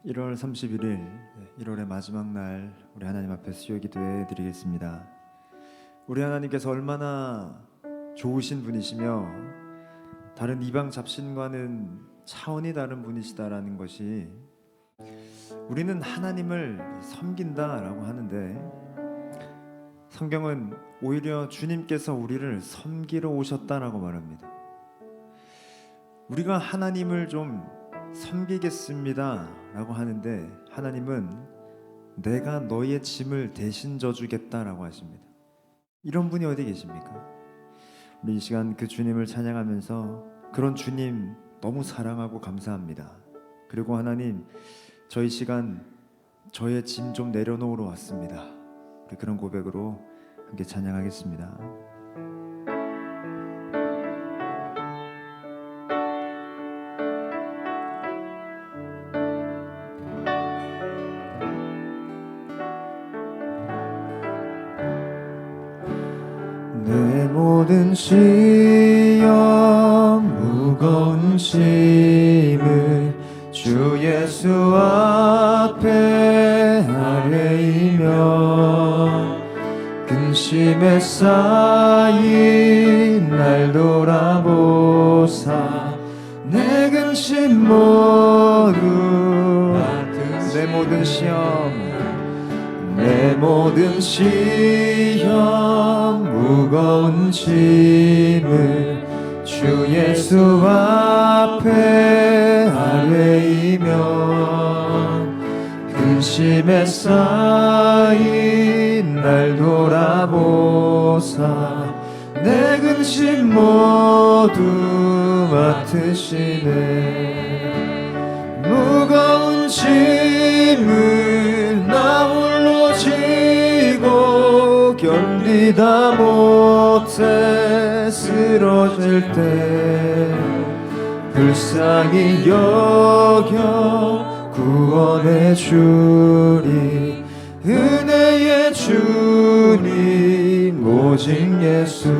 1월 31일 1월의 마지막 날 우리 하나님 앞에 수요 기도해 드리겠습니다. 우리 하나님께서 얼마나 좋으신 분이시며 다른 이방 잡신과는 차원이 다른 분이시다라는 것이, 우리는 하나님을 섬긴다라고 하는데 성경은 오히려 주님께서 우리를 섬기러 오셨다라고 말합니다. 우리가 하나님을 좀 섬기겠습니다 라고 하는데 하나님은 내가 너의 짐을 대신 져주겠다라고 하십니다. 이런 분이 어디 계십니까? 우리 이 시간 그 주님을 찬양하면서 그런 주님 너무 사랑하고 감사합니다. 그리고 하나님, 저희 시간 저의 짐 좀 내려놓으러 왔습니다. 우리 그런 고백으로 함께 찬양하겠습니다. 내 모든 시험 무거운 짐을 주 예수 앞에 아뢰이며 근심에 쌓인 날 돌아보사 내 근심 모두 내 모든 시험 무거운 짐을 주 예수 앞에 아뢰이며 근심에 쌓인 날 돌아보사 내 근심 모두 맡으시네. 무거운 짐을 나 홀로 지고 견디다 못해 쓰러질 때 불쌍히 여겨 구원해 주리 은혜의 주님 오직 예수.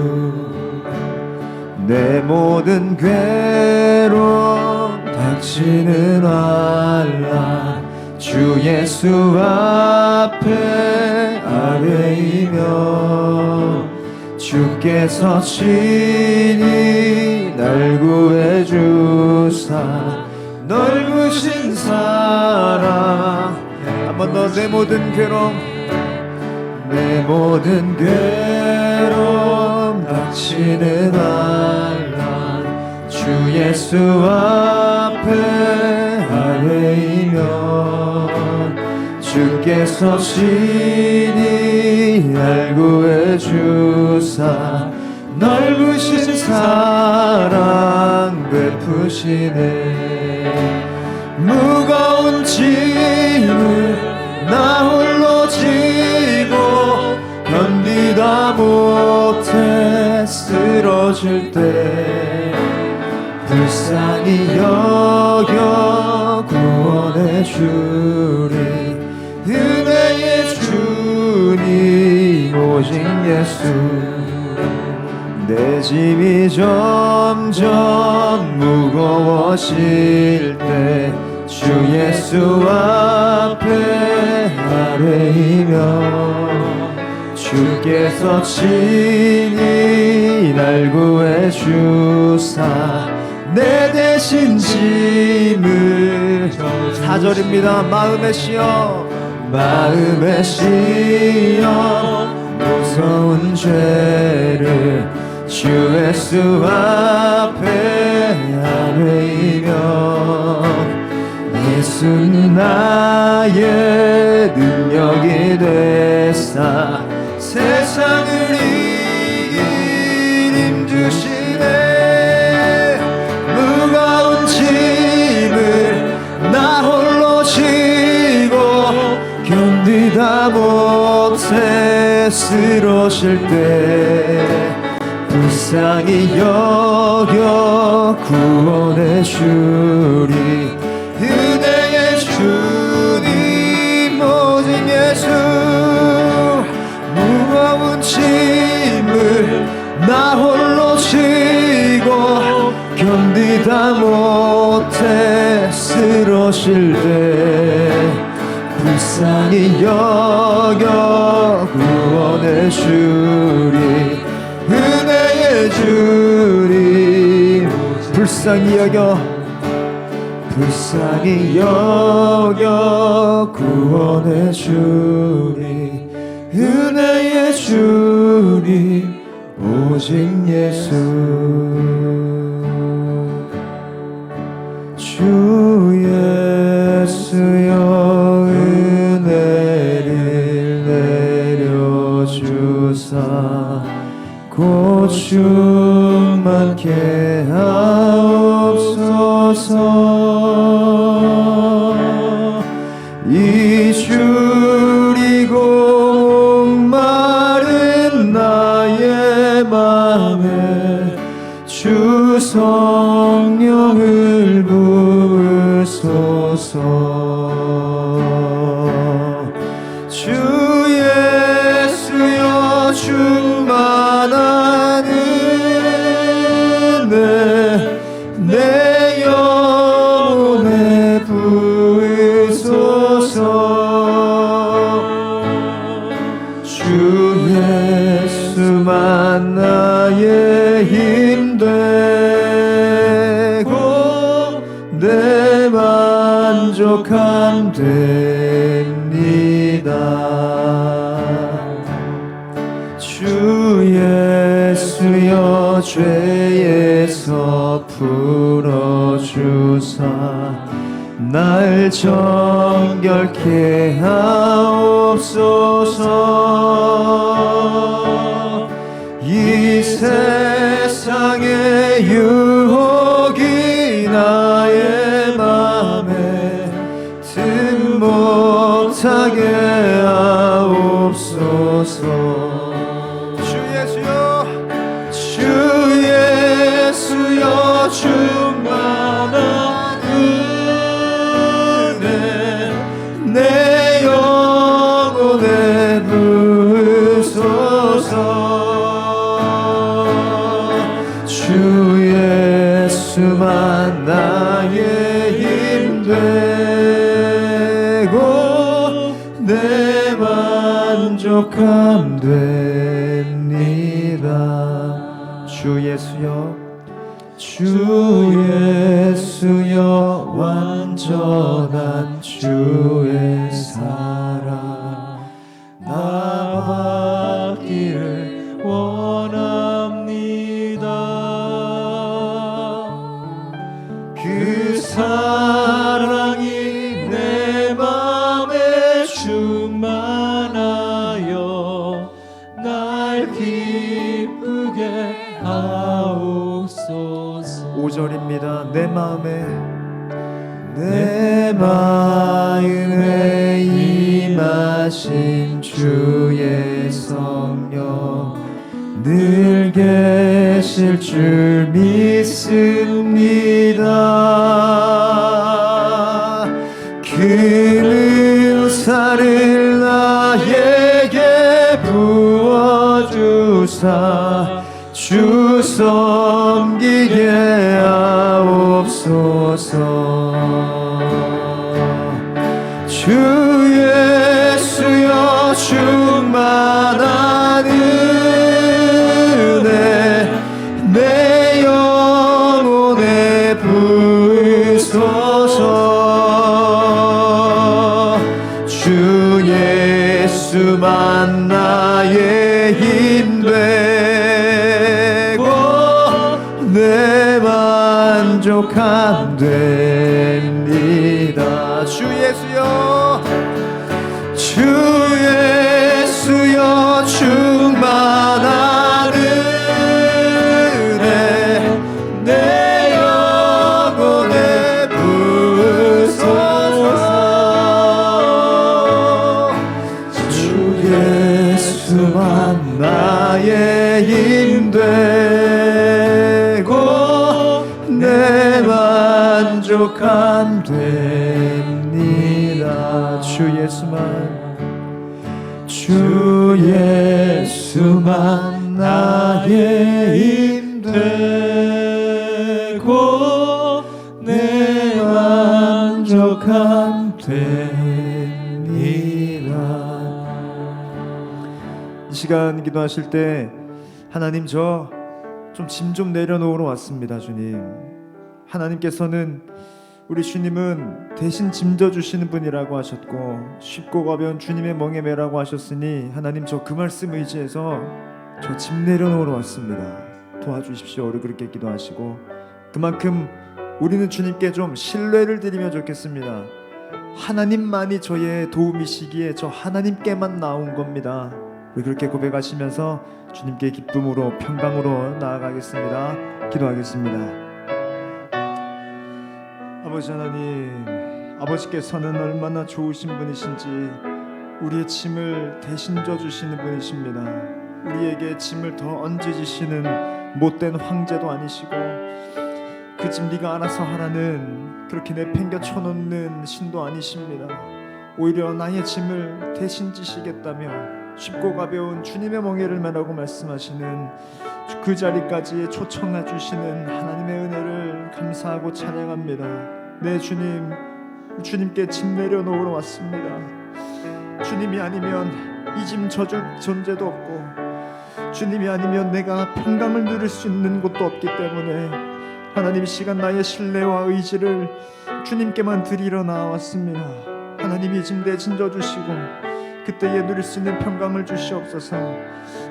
내 모든 괴로움 닥치는 알라 주 예수 앞에 아뢰이며 주께서 친히 날 구해 주사 넓으신 사랑. 한 번 더. 내 모든 괴로움 닥치는 알라 주 예수 앞에 아뢰이며 주께서 친히 날 구해 주사 넓으신 사랑 베푸시네. 무거운 짐을 나 홀로 지고 견디다 못해 쓰러질 때 불쌍히 여겨 구원해 주리 은혜의 주님 오직 예수. 내 짐이 점점 무거워질 때 주 예수 앞에 아뢰이며 주께서 친히 날 구해 주사 내 대신 짐을 4절입니다. 마음의 시험 무서운 죄를 주 예수 앞에 아뢰이며 예수는 나의 능력이 되사 세상을 이긴 힘 주시네. 무거운 짐을 나 홀로 지고 견디다 못해 쓰러질 때 불쌍히 여겨 구원해 주리 은혜의 주님 오직 예수. 무거운 짐을 나 홀로 지고 견디다 못해 쓰러질 때 불쌍히 여겨 구원해 주리. 은혜의 주님 불쌍히 여겨 구원해 주리. 은혜의 주님 오직 예수. 주 예수여 은혜를 내려주사 고충 많게 하옵소서. 이 줄이고 마른 나의 맘에 주 성령을 부으소서. 주 예수여 충만한 은혜 내 영혼에 부으소서. 주 예수만 나의 힘 되고 내 만족함 됩니다. 주 예수여 죄에서 풀어주사 날 정결케 하옵소서. 이 세상의 유혹이 나의 맘에 틈 못하게 하옵소서. 주 예수여 충만한 은혜 내 영혼에 부으소서. 주 예수만 나의 힘 되고 내 만족함 됩니다. 주 예수여 완전한 주의 사랑 나 받기를 원합니다. 그 사랑이 내 맘에 충만하여 날 기쁘게 하옵소서. 5절입니다. 내 마음에 임하신 주의 성령 늘 계실 줄 믿습니다. 그 은사를 나에게 부어주사 주 섬기게 하옵소서. 주 예수여 충만한 은혜 내 영혼에 부으소서. 주 예수만 나의 힘 되고 내 만족함 됩니다. 주 예수여 충만한 은혜 내 영혼에 부으소서. 주 예수만 나의 힘 되고 내 만족함 됩니다. 주 예수만 나의 힘 되고 내 거감되니라. 이 시간 기도하실 때 하나님 저 좀 짐 좀 내려놓으러 왔습니다. 주님, 하나님께서는 우리 주님은 대신 짐져 주시는 분이라고 하셨고 쉽고 가벼운 주님의 멍에 매라고 하셨으니 하나님 저 그 말씀 의지해서 저 짐 내려놓으러 왔습니다. 도와주십시오. 우리 그렇게 기도하시고 그만큼 우리는 주님께 좀 신뢰를 드리면 좋겠습니다. 하나님만이 저의 도움이시기에 저 하나님께만 나온 겁니다. 우리 그렇게 고백하시면서 주님께 기쁨으로 평강으로 나아가겠습니다. 기도하겠습니다. 아버지 하나님, 아버지께서는 얼마나 좋으신 분이신지 우리의 짐을 대신 져주시는 분이십니다. 우리에게 짐을 더 얹어주시는 못된 황제도 아니시고 그 짐 네가 알아서 하라는 그렇게 내팽겨 쳐놓는 신도 아니십니다. 오히려 나의 짐을 대신 지시겠다며 쉽고 가벼운 주님의 멍에를 매라고 말씀하시는 그 자리까지 초청해 주시는 하나님의 은혜를 감사하고 찬양합니다. 네 주님, 주님께 짐 내려놓으러 왔습니다. 주님이 아니면 이 짐 져줄 존재도 없고 주님이 아니면 내가 평강을 누릴 수 있는 곳도 없기 때문에 하나님, 이 시간 나의 신뢰와 의지를 주님께만 드리러 나왔습니다. 하나님이 이 짐 대신 져주시고 그때에 누릴 수 있는 평강을 주시옵소서.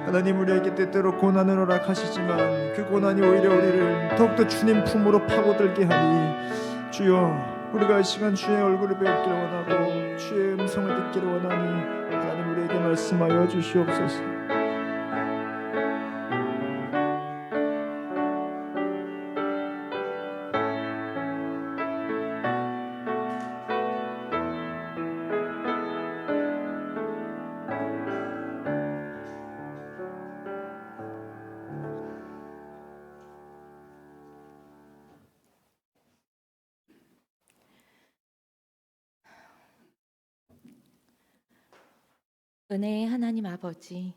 하나님, 우리에게 때때로 고난을 허락하시지만 그 고난이 오히려 우리를 더욱더 주님 품으로 파고들게 하니 주여, 우리가 이 시간 주의 얼굴을 배우기를 원하고 주의 음성을 듣기를 원하니 하나님 우리에게 말씀하여 주시옵소서. 은혜의 하나님 아버지,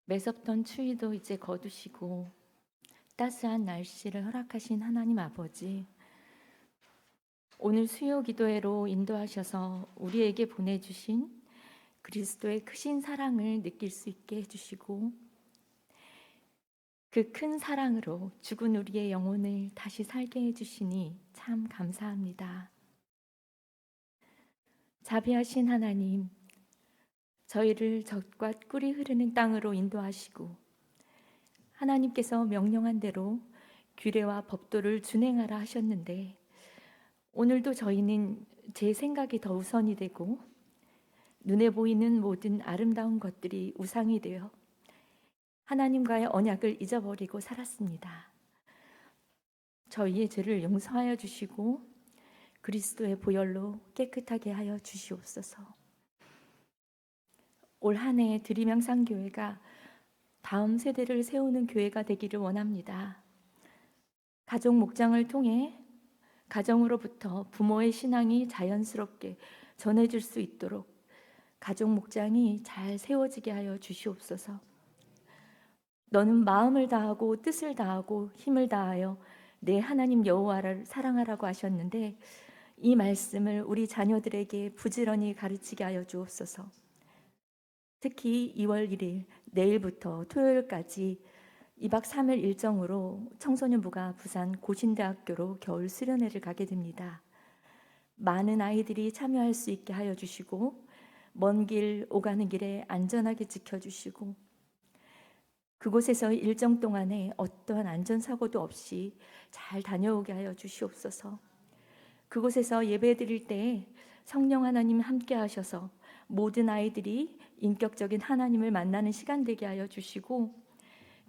매섭던 추위도 이제 거두시고 따스한 날씨를 허락하신 하나님 아버지, 오늘 수요 기도회로 인도하셔서 우리에게 보내주신 그리스도의 크신 사랑을 느낄 수 있게 해주시고 그 큰 사랑으로 죽은 우리의 영혼을 다시 살게 해주시니 참 감사합니다. 자비하신 하나님, 저희를 젖과 꿀이 흐르는 땅으로 인도하시고 하나님께서 명령한 대로 규례와 법도를 준행하라 하셨는데 오늘도 저희는 제 생각이 더 우선이 되고 눈에 보이는 모든 아름다운 것들이 우상이 되어 하나님과의 언약을 잊어버리고 살았습니다. 저희의 죄를 용서하여 주시고 그리스도의 보혈로 깨끗하게 하여 주시옵소서. 올 한 해 드림양산교회가 다음 세대를 세우는 교회가 되기를 원합니다. 가족 목장을 통해 가정으로부터 부모의 신앙이 자연스럽게 전해질 수 있도록 가족 목장이 잘 세워지게 하여 주시옵소서. 너는 마음을 다하고 뜻을 다하고 힘을 다하여 내 하나님 여호와를 사랑하라고 하셨는데 이 말씀을 우리 자녀들에게 부지런히 가르치게 하여 주옵소서. 특히 2월 1일 내일부터 토요일까지 2박 3일 일정으로 청소년부가 부산 고신대학교로 겨울 수련회를 가게 됩니다. 많은 아이들이 참여할 수 있게 하여 주시고 먼 길 오가는 길에 안전하게 지켜주시고 그곳에서 일정 동안에 어떠한 안전사고도 없이 잘 다녀오게 하여 주시옵소서. 그곳에서 예배 드릴 때 성령 하나님 함께 하셔서 모든 아이들이 인격적인 하나님을 만나는 시간 되게 하여 주시고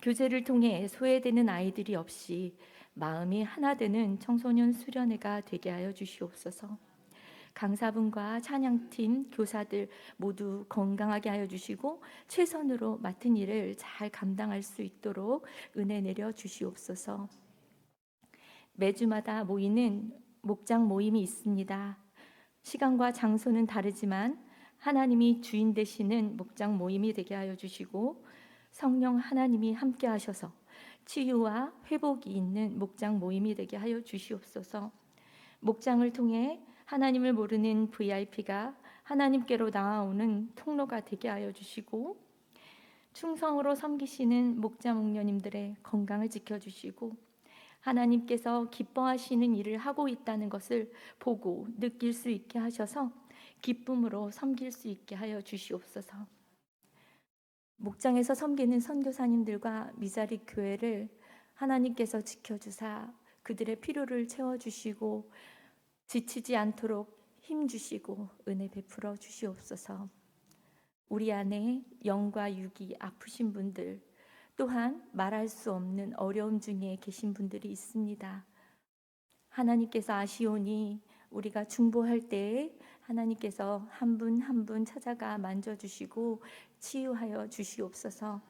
교제를 통해 소외되는 아이들이 없이 마음이 하나 되는 청소년 수련회가 되게 하여 주시옵소서. 강사분과 찬양팀, 교사들 모두 건강하게 하여 주시고 최선으로 맡은 일을 잘 감당할 수 있도록 은혜 내려 주시옵소서. 매주마다 모이는 목장 모임이 있습니다. 시간과 장소는 다르지만 하나님이 주인 되시는 목장 모임이 되게 하여 주시고 성령 하나님이 함께 하셔서 치유와 회복이 있는 목장 모임이 되게 하여 주시옵소서. 목장을 통해 하나님을 모르는 VIP가 하나님께로 나아오는 통로가 되게 하여 주시고, 충성으로 섬기시는 목자 목녀님들의 건강을 지켜주시고, 하나님께서 기뻐하시는 일을 하고 있다는 것을 보고 느낄 수 있게 하셔서 기쁨으로 섬길 수 있게 하여 주시옵소서. 목장에서 섬기는 선교사님들과 미자리 교회를 하나님께서 지켜주사 그들의 필요를 채워주시고 지치지 않도록 힘주시고 은혜 베풀어 주시옵소서. 우리 안에 영과 육이 아프신 분들, 또한 말할 수 없는 어려움 중에 계신 분들이 있습니다. 하나님께서 아시오니 우리가 중보할 때에 하나님께서 한 분 한 분 찾아가 만져주시고 치유하여 주시옵소서.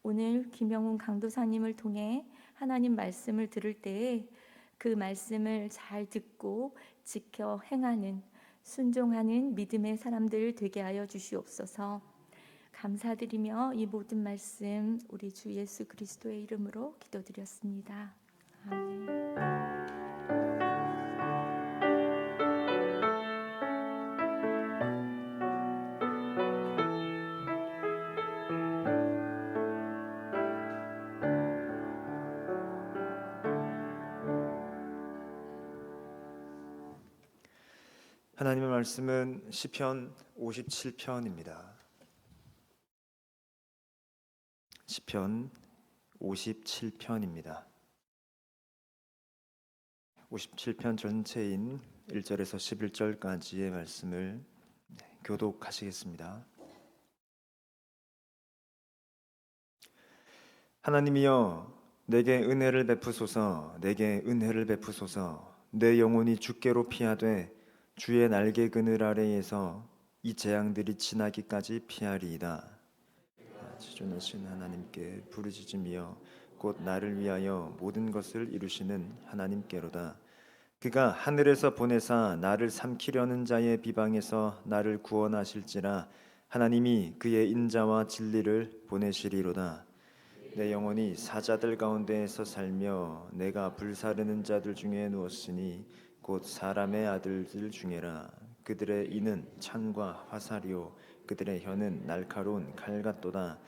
오늘 김영훈 강도사님을 통해 하나님 말씀을 들을 때에 그 말씀을 잘 듣고 지켜 행하는, 순종하는 믿음의 사람들 되게 하여 주시옵소서. 감사드리며 이 모든 말씀 우리 주 예수 그리스도의 이름으로 기도드렸습니다. 아멘. 하나님의 말씀은 시편 57편입니다. 시편 57편입니다. 57편 전체인 1절에서 11절까지의 말씀을 교독하시겠습니다. 하나님이여, 내게 은혜를 베푸소서. 내게 은혜를 베푸소서. 내 영혼이 주께로 피하되 주의 날개 그늘 아래에서 이 재앙들이 지나기까지 피하리이다. 지존하신 하나님께 부르짖으며 곧 나를 위하여 모든 것을 이루시는 하나님께로다. 그가 하늘에서 보내사 나를 삼키려는 자의 비방에서 나를 구원하실지라. 하나님이 그의 인자와 진리를 보내시리로다. 내 영혼이 사자들 가운데에서 살며 내가 불사르는 자들 중에 누웠으니 곧 사람의 아들들 중에라. 그들의 이는 창과 화살이요 그들의 혀는 날카로운 칼 같도다.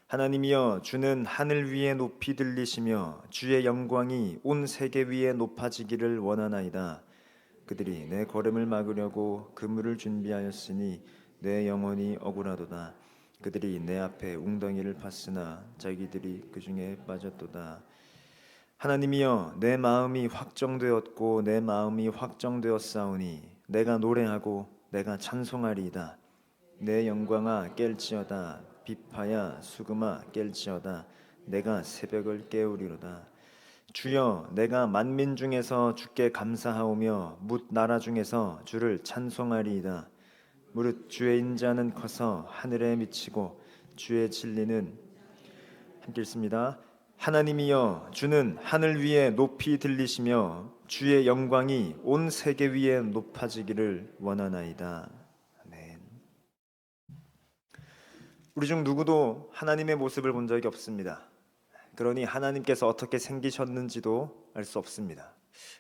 하나님이여, 주는 하늘 위에 높이 들리시며 주의 영광이 온 세계 위에 높아지기를 원하나이다. 그들이 내 걸음을 막으려고 그물을 준비하였으니 내 영혼이 억울하도다. 그들이 내 앞에 웅덩이를 팠으나 자기들이 그 중에 빠졌도다. 하나님이여, 내 마음이 확정되었고 내 마음이 확정되었사오니 내가 노래하고 내가 찬송하리이다. 내 영광아 깰지어다. 비파야 수금아 깰지어다. 내가 새벽을 깨우리로다. 주여, 내가 만민 중에서 주께 감사하오며 뭇 나라 중에서 주를 찬송하리이다. 무릇 주의 인자는 커서 하늘에 미치고 주의 진리는, 함께 읽습니다. 하나님이여, 주는 하늘 위에 높이 들리시며 주의 영광이 온 세계 위에 높아지기를 원하나이다. 아멘. 우리 중 누구도 하나님의 모습을 본 적이 없습니다. 그러니 하나님께서 어떻게 생기셨는지도 알 수 없습니다.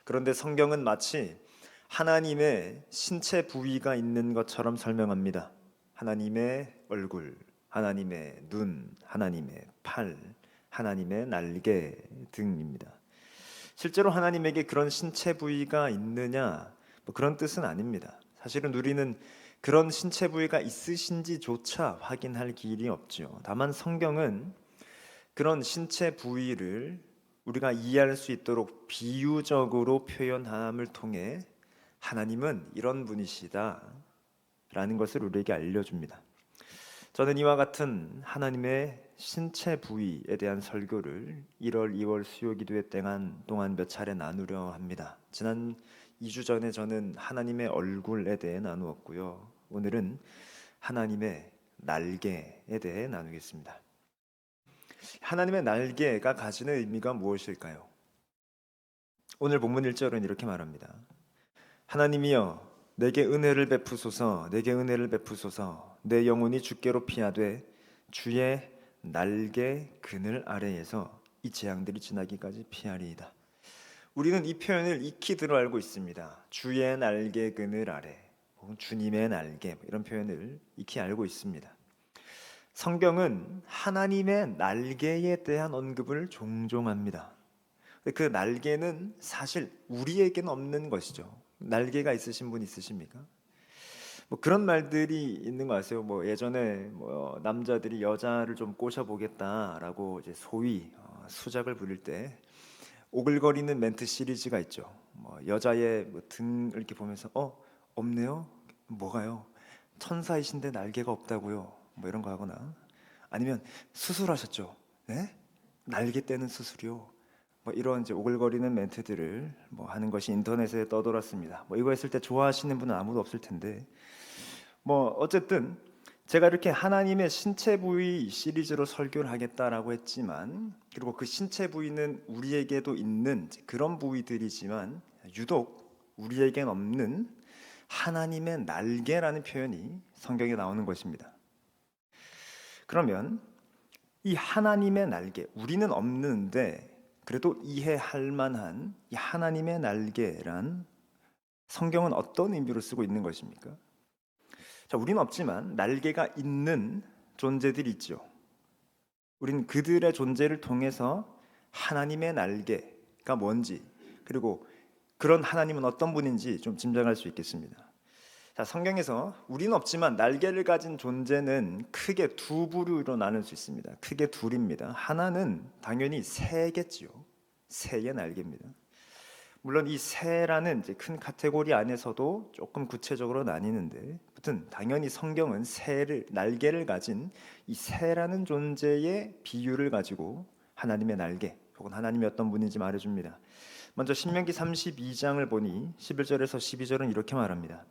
그런데 성경은 마치 하나님의 신체 부위가 있는 것처럼 설명합니다. 하나님의 얼굴, 하나님의 눈, 하나님의 팔, 하나님의 날개 등입니다. 실제로 하나님에게 그런 신체 부위가 있느냐, 그런 뜻은 아닙니다. 사실은 우리는 그런 신체 부위가 있으신지조차 확인할 길이 없죠. 다만 성경은 그런 신체 부위를 우리가 이해할 수 있도록 비유적으로 표현함을 통해 하나님은 이런 분이시다 라는 것을 우리에게 알려줍니다. 저는 이와 같은 하나님의 신체 부위에 대한 설교를 1월, 2월 수요기도회 동안 몇 차례 나누려 합니다. 지난 2주 전에 저는 하나님의 얼굴에 대해 나누었고요. 오늘은 하나님의 날개에 대해 나누겠습니다. 하나님의 날개가 가지는 의미가 무엇일까요? 오늘 본문 1절은 이렇게 말합니다. 하나님이여, 내게 은혜를 베푸소서. 내게 은혜를 베푸소서. 내 영혼이 주께로 피하되 주의 날개 그늘 아래에서 이 재앙들이 지나기까지 피하리이다. 우리는 이 표현을 익히 들어 알고 있습니다. 주의 날개 그늘 아래, 혹은 주님의 날개, 이런 표현을 익히 알고 있습니다. 성경은 하나님의 날개에 대한 언급을 종종 합니다. 그 날개는 사실 우리에게는 없는 것이죠. 날개가 있으신 분 있으십니까? 뭐 그런 말들이 있는 거 아세요? 뭐 예전에 뭐 남자들이 여자를 좀 꼬셔보겠다라고 이제 소위 수작을 부릴 때 오글거리는 멘트 시리즈가 있죠. 뭐 여자의 뭐 등을 이렇게 보면서 없네요. 뭐가요? 천사이신데 날개가 없다고요. 뭐 이런 거 하거나 아니면 수술하셨죠? 네? 날개 떼는 수술이요. 뭐 이런 이제 오글거리는 멘트들을 뭐 하는 것이 인터넷에 떠돌았습니다. 뭐 이거 했을 때 좋아하시는 분은 아무도 없을 텐데 뭐 어쨌든 제가 이렇게 하나님의 신체 부위 시리즈로 설교를 하겠다라고 했지만, 그리고 그 신체 부위는 우리에게도 있는 그런 부위들이지만 유독 우리에겐 없는 하나님의 날개라는 표현이 성경에 나오는 것입니다. 그러면 이 하나님의 날개, 우리는 없는데 그래도 이해할 만한 이 하나님의 날개란 성경은 어떤 의미로 쓰고 있는 것입니까? 자, 우리는 없지만 날개가 있는 존재들이 있죠. 우리는 그들의 존재를 통해서 하나님의 날개가 뭔지, 그리고 그런 하나님은 어떤 분인지 좀 짐작할 수 있겠습니다. 자, 성경에서 우리는 없지만 날개를 가진 존재는 크게 두 부류로 나눌 수 있습니다. 크게 둘입니다. 하나는 당연히 새겠지요. 새의 날개입니다. 물론 이 새라는 이제 큰 카테고리 안에서도 조금 구체적으로 나뉘는데, 아무튼 당연히 성경은 새를, 날개를 가진 이 새라는 존재의 비유를 가지고 하나님의 날개 혹은 하나님이 어떤 분인지 말해줍니다. 먼저 신명기 32장을 보니 11절에서 12절은 이렇게 말합니다.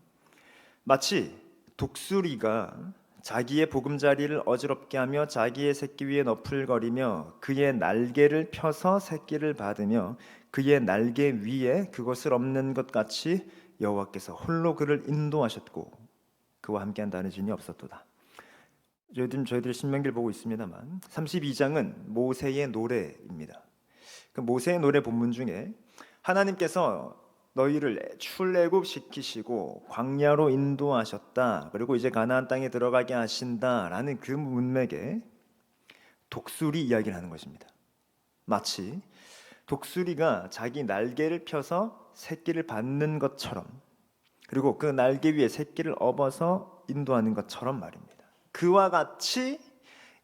마치 독수리가 자기의 보금자리를 어지럽게 하며 자기의 새끼 위에 너풀거리며 그의 날개를 펴서 새끼를 받으며 그의 날개 위에 그것을 엎는 것 같이 여호와께서 홀로 그를 인도하셨고 그와 함께한 다른 신이 없었도다. 저희들이 신명기를 보고 있습니다만 32장은 모세의 노래입니다. 그 모세의 노래 본문 중에 하나님께서 너희를 출애굽시키시고 광야로 인도하셨다. 그리고 이제 가나안 땅에 들어가게 하신다라는 그 문맥에 독수리 이야기를 하는 것입니다. 마치 독수리가 자기 날개를 펴서 새끼를 받는 것처럼, 그리고 그 날개 위에 새끼를 업어서 인도하는 것처럼 말입니다. 그와 같이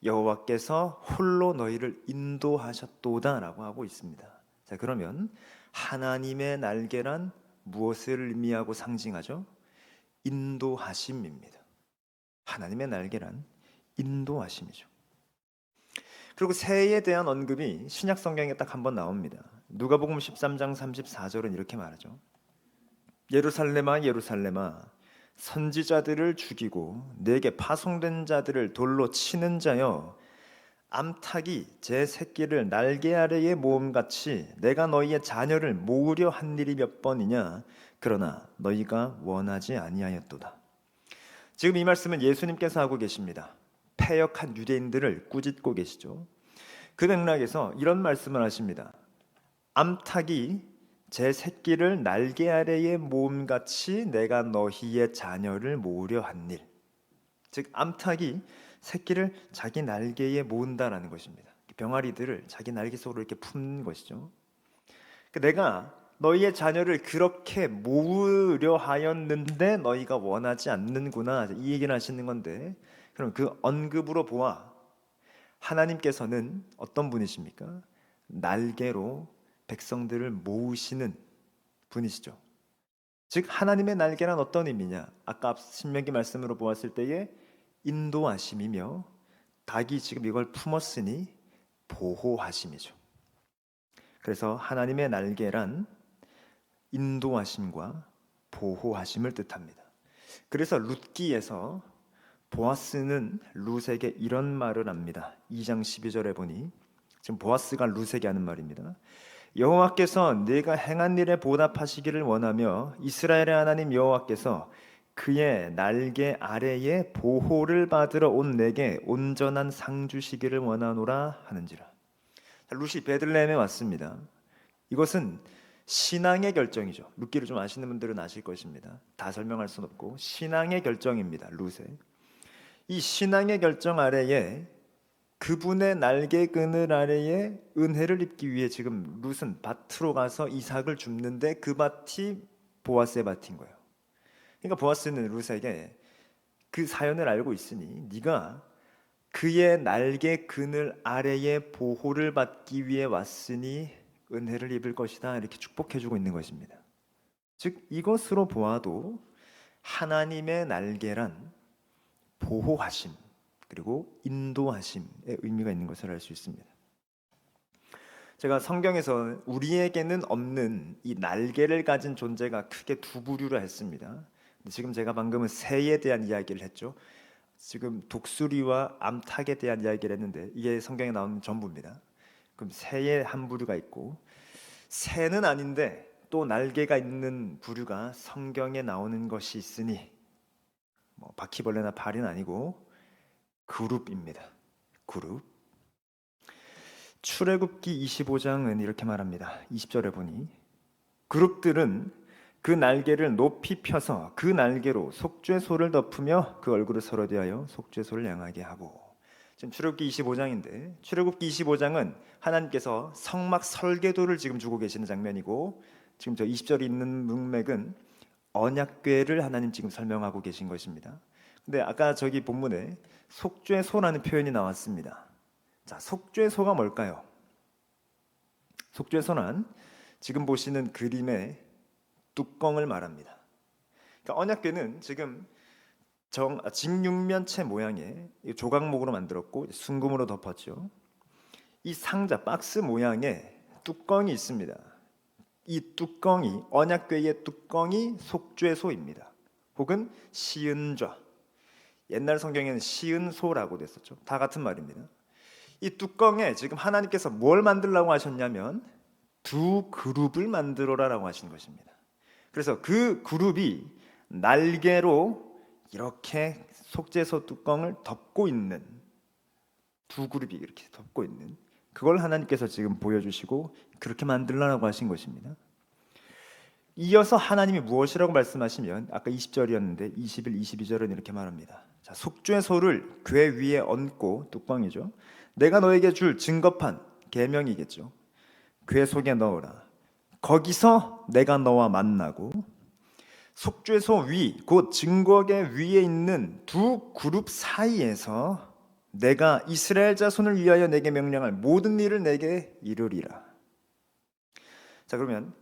여호와께서 홀로 너희를 인도하셨도다라고 하고 있습니다. 자, 그러면 하나님의 날개란 무엇을 의미하고 상징하죠? 인도하심입니다. 하나님의 날개란 인도하심이죠. 그리고 새에 대한 언급이 신약 성경에 딱 한 번 나옵니다. 누가복음 13장 34절은 이렇게 말하죠. 예루살렘아 예루살렘아 선지자들을 죽이고 내게 파송된 자들을 돌로 치는 자여, 암탉이 제 새끼를 날개 아래에 모음같이 내가 너희의 자녀를 모으려 한 일이 몇 번이냐. 그러나 너희가 원하지 아니하였도다. 지금 이 말씀은 예수님께서 하고 계십니다. 패역한 유대인들을 꾸짖고 계시죠. 그 맥락에서 이런 말씀을 하십니다. 암탉이 제 새끼를 날개 아래에 모음같이 내가 너희의 자녀를 모으려 한 일. 즉 암탉이 새끼를 자기 날개에 모은다라는 것입니다. 병아리들을 자기 날개 속으로 이렇게 품는 것이죠. 내가 너희의 자녀를 그렇게 모으려 하였는데 너희가 원하지 않는구나, 이 얘기를 하시는 건데, 그럼 그 언급으로 보아 하나님께서는 어떤 분이십니까? 날개로 백성들을 모으시는 분이시죠. 즉 하나님의 날개란 어떤 의미냐? 아까 신명기 말씀으로 보았을 때에 인도하심이며, 닭이 지금 이걸 품었으니 보호하심이죠. 그래서 하나님의 날개란 인도하심과 보호하심을 뜻합니다. 그래서 룻기에서 보아스는 룻에게 이런 말을 합니다. 2장 12절에 보니 지금 보아스가 룻에게 하는 말입니다. 여호와께서 네가 행한 일에 보답하시기를 원하며 이스라엘의 하나님 여호와께서 그의 날개 아래에 보호를 받으러 온 내게 온전한 상 주시기를 원하노라 하는지라. 룻이 베들레헴에 왔습니다. 이것은 신앙의 결정이죠. 룻기를 좀 아시는 분들은 아실 것입니다. 다 설명할 수는 없고 신앙의 결정입니다. 룻의 이 신앙의 결정 아래에 그분의 날개 그늘 아래에 은혜를 입기 위해 지금 룻은 밭으로 가서 이삭을 줍는데 그 밭이 보아스의 밭인 거예요. 그러니까 보아스는 룻에게 그 사연을 알고 있으니 네가 그의 날개 그늘 아래에 보호를 받기 위해 왔으니 은혜를 입을 것이다 이렇게 축복해주고 있는 것입니다. 즉 이것으로 보아도 하나님의 날개란 보호하심 그리고 인도하심의 의미가 있는 것을 알 수 있습니다. 제가 성경에서 우리에게는 없는 이 날개를 가진 존재가 크게 두 부류라 했습니다. 지금 제가 방금은 새에 대한 이야기를 했죠. 지금 독수리와 암탉에 대한 이야기를 했는데 이게 성경에 나오는 전부입니다. 그럼 새의 한 부류가 있고 새는 아닌데 또 날개가 있는 부류가 성경에 나오는 것이 있으니 뭐 바퀴벌레나 발은 아니고 그룹입니다. 그룹. 출애굽기 25장은 이렇게 말합니다. 20절에 보니 그룹들은 그 날개를 높이 펴서 그 날개로 속죄소를 덮으며 그 얼굴을 서로 대하여 속죄소를 향하게 하고. 지금 출애굽기 25장인데 출애굽기 25장은 하나님께서 성막 설계도를 지금 주고 계시는 장면이고 지금 저 20절에 있는 문맥은 언약궤를 하나님 지금 설명하고 계신 것입니다. 근데 아까 저기 본문에 속죄소라는 표현이 나왔습니다. 자, 속죄소가 뭘까요? 속죄소는 지금 보시는 그림의 뚜껑을 말합니다. 그러니까 언약궤는 지금 직육면체 모양의 조각목으로 만들었고 순금으로 덮었죠. 이 상자 박스 모양의 뚜껑이 있습니다. 이 뚜껑이 언약궤의 뚜껑이 속죄소입니다. 혹은 시은좌. 옛날 성경에는 시은소라고 됐었죠. 다 같은 말입니다. 이 뚜껑에 지금 하나님께서 뭘 만들라고 하셨냐면 두 그룹을 만들어라라고 하신 것입니다. 그래서 그 그룹이 날개로 이렇게 속죄소 뚜껑을 덮고 있는 두 그룹이 이렇게 덮고 있는 그걸 하나님께서 지금 보여주시고 그렇게 만들라고 하신 것입니다. 이어서 하나님이 무엇이라고 말씀하시면 아까 20절이었는데 21, 22절은 이렇게 말합니다. 자, 속죄소를 궤 위에 얹고 뚜껑이죠. 내가 너에게 줄 증거판 계명이겠죠. 궤 속에 넣어라. 거기서 내가 너와 만나고 속죄소 위, 곧 증거궤 위에 있는 두 그룹 사이에서 내가 이스라엘 자손을 위하여 내게 명령할 모든 일을 내게 이루리라. 자, 그러면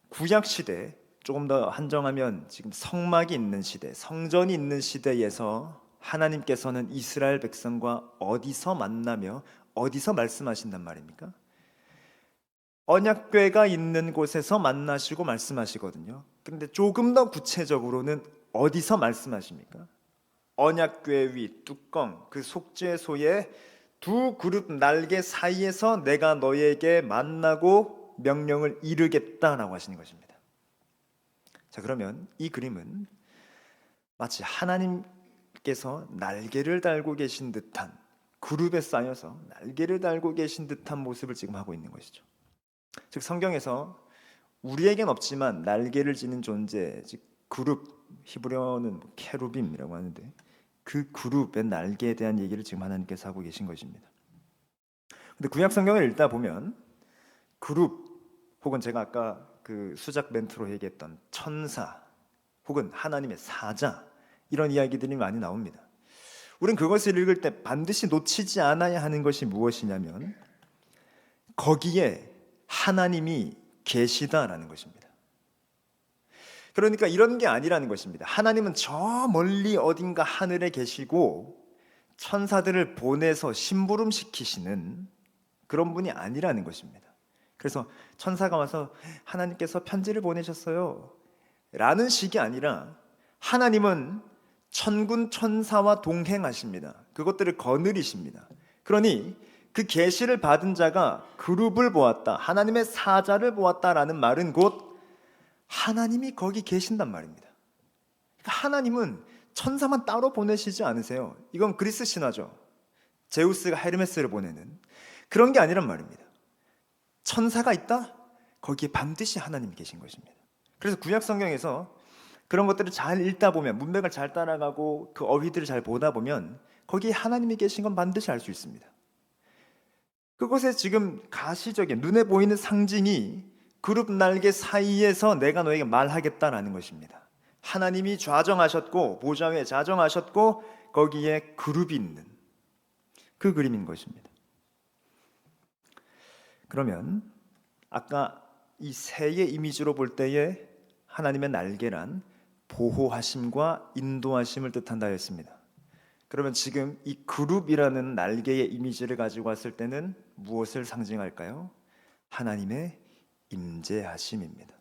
구약 시대 조금 더 한정하면 지금 성막이 있는 시대, 성전이 있는 시대에서 하나님께서는 이스라엘 백성과 어디서 만나며 어디서 말씀하신단 말입니까? 언약궤가 있는 곳에서 만나시고 말씀하시거든요. 그런데 조금 더 구체적으로는 어디서 말씀하십니까? 언약궤 위 뚜껑 그 속죄소의 두 그룹 날개 사이에서 내가 너에게 만나고 명령을 이루겠다라고 하시는 것입니다. 자, 그러면 이 그림은 마치 하나님께서 날개를 달고 계신 듯한 그룹에 쌓여서 날개를 달고 계신 듯한 모습을 지금 하고 있는 것이죠. 즉 성경에서 우리에겐 없지만 날개를 지닌 존재, 즉 그룹, 히브리어는 케루빔이라고 하는데 그 그룹의 날개에 대한 얘기를 지금 하나님께서 하고 계신 것입니다. 근데 구약 성경을 읽다 보면 그룹 혹은 제가 아까 그 수작 멘트로 얘기했던 천사 혹은 하나님의 사자 이런 이야기들이 많이 나옵니다. 우리는 그것을 읽을 때 반드시 놓치지 않아야 하는 것이 무엇이냐면 거기에 하나님이 계시다라는 것입니다. 그러니까 이런 게 아니라는 것입니다. 하나님은 저 멀리 어딘가 하늘에 계시고 천사들을 보내서 심부름시키시는 그런 분이 아니라는 것입니다. 그래서 천사가 와서 하나님께서 편지를 보내셨어요 라는 식이 아니라 하나님은 천군 천사와 동행하십니다. 그것들을 거느리십니다. 그러니 그 계시를 받은 자가 그룹을 보았다, 하나님의 사자를 보았다라는 말은 곧 하나님이 거기 계신단 말입니다. 하나님은 천사만 따로 보내시지 않으세요. 이건 그리스 신화죠. 제우스가 헤르메스를 보내는 그런 게 아니란 말입니다. 천사가 있다? 거기에 반드시 하나님이 계신 것입니다. 그래서 구약 성경에서 그런 것들을 잘 읽다 보면, 문맥을 잘 따라가고 그 어휘들을 잘 보다 보면 거기에 하나님이 계신 건 반드시 알 수 있습니다. 그것에 지금 가시적인 눈에 보이는 상징이 그룹 날개 사이에서 내가 너에게 말하겠다라는 것입니다. 하나님이 좌정하셨고 보좌 위에 좌정하셨고 거기에 그룹이 있는 그 그림인 것입니다. 그러면 아까 이 새의 이미지로 볼 때에 하나님의 날개란 보호하심과 인도하심을 뜻한다 했습니다. 그러면 지금 이 그룹이라는 날개의 이미지를 가지고 왔을 때는 무엇을 상징할까요? 하나님의 임재하심입니다.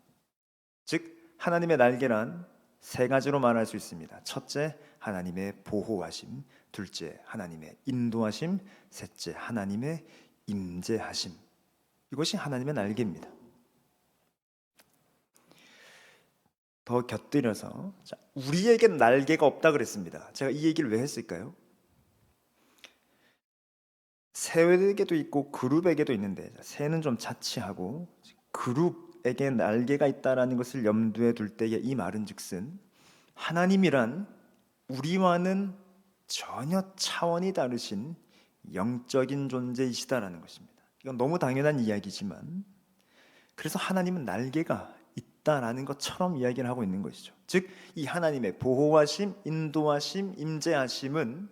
즉 하나님의 날개란 세 가지로 말할 수 있습니다. 첫째, 하나님의 보호하심. 둘째, 하나님의 인도하심. 셋째, 하나님의 임재하심. 이것이 하나님의 날개입니다. 더 곁들여서 우리에겐 날개가 없다 그랬습니다. 제가 이 얘기를 왜 했을까요? 새에게도 있고 그룹에게도 있는데, 새는 좀 자치하고 그룹에게 날개가 있다라는 것을 염두에 둘 때에 이 말은즉슨 하나님이란 우리와는 전혀 차원이 다르신 영적인 존재이시다라는 것입니다. 이건 너무 당연한 이야기지만, 그래서 하나님은 날개가 있다라는 것처럼 이야기를 하고 있는 것이죠. 즉 이 하나님의 보호하심, 인도하심, 임재하심은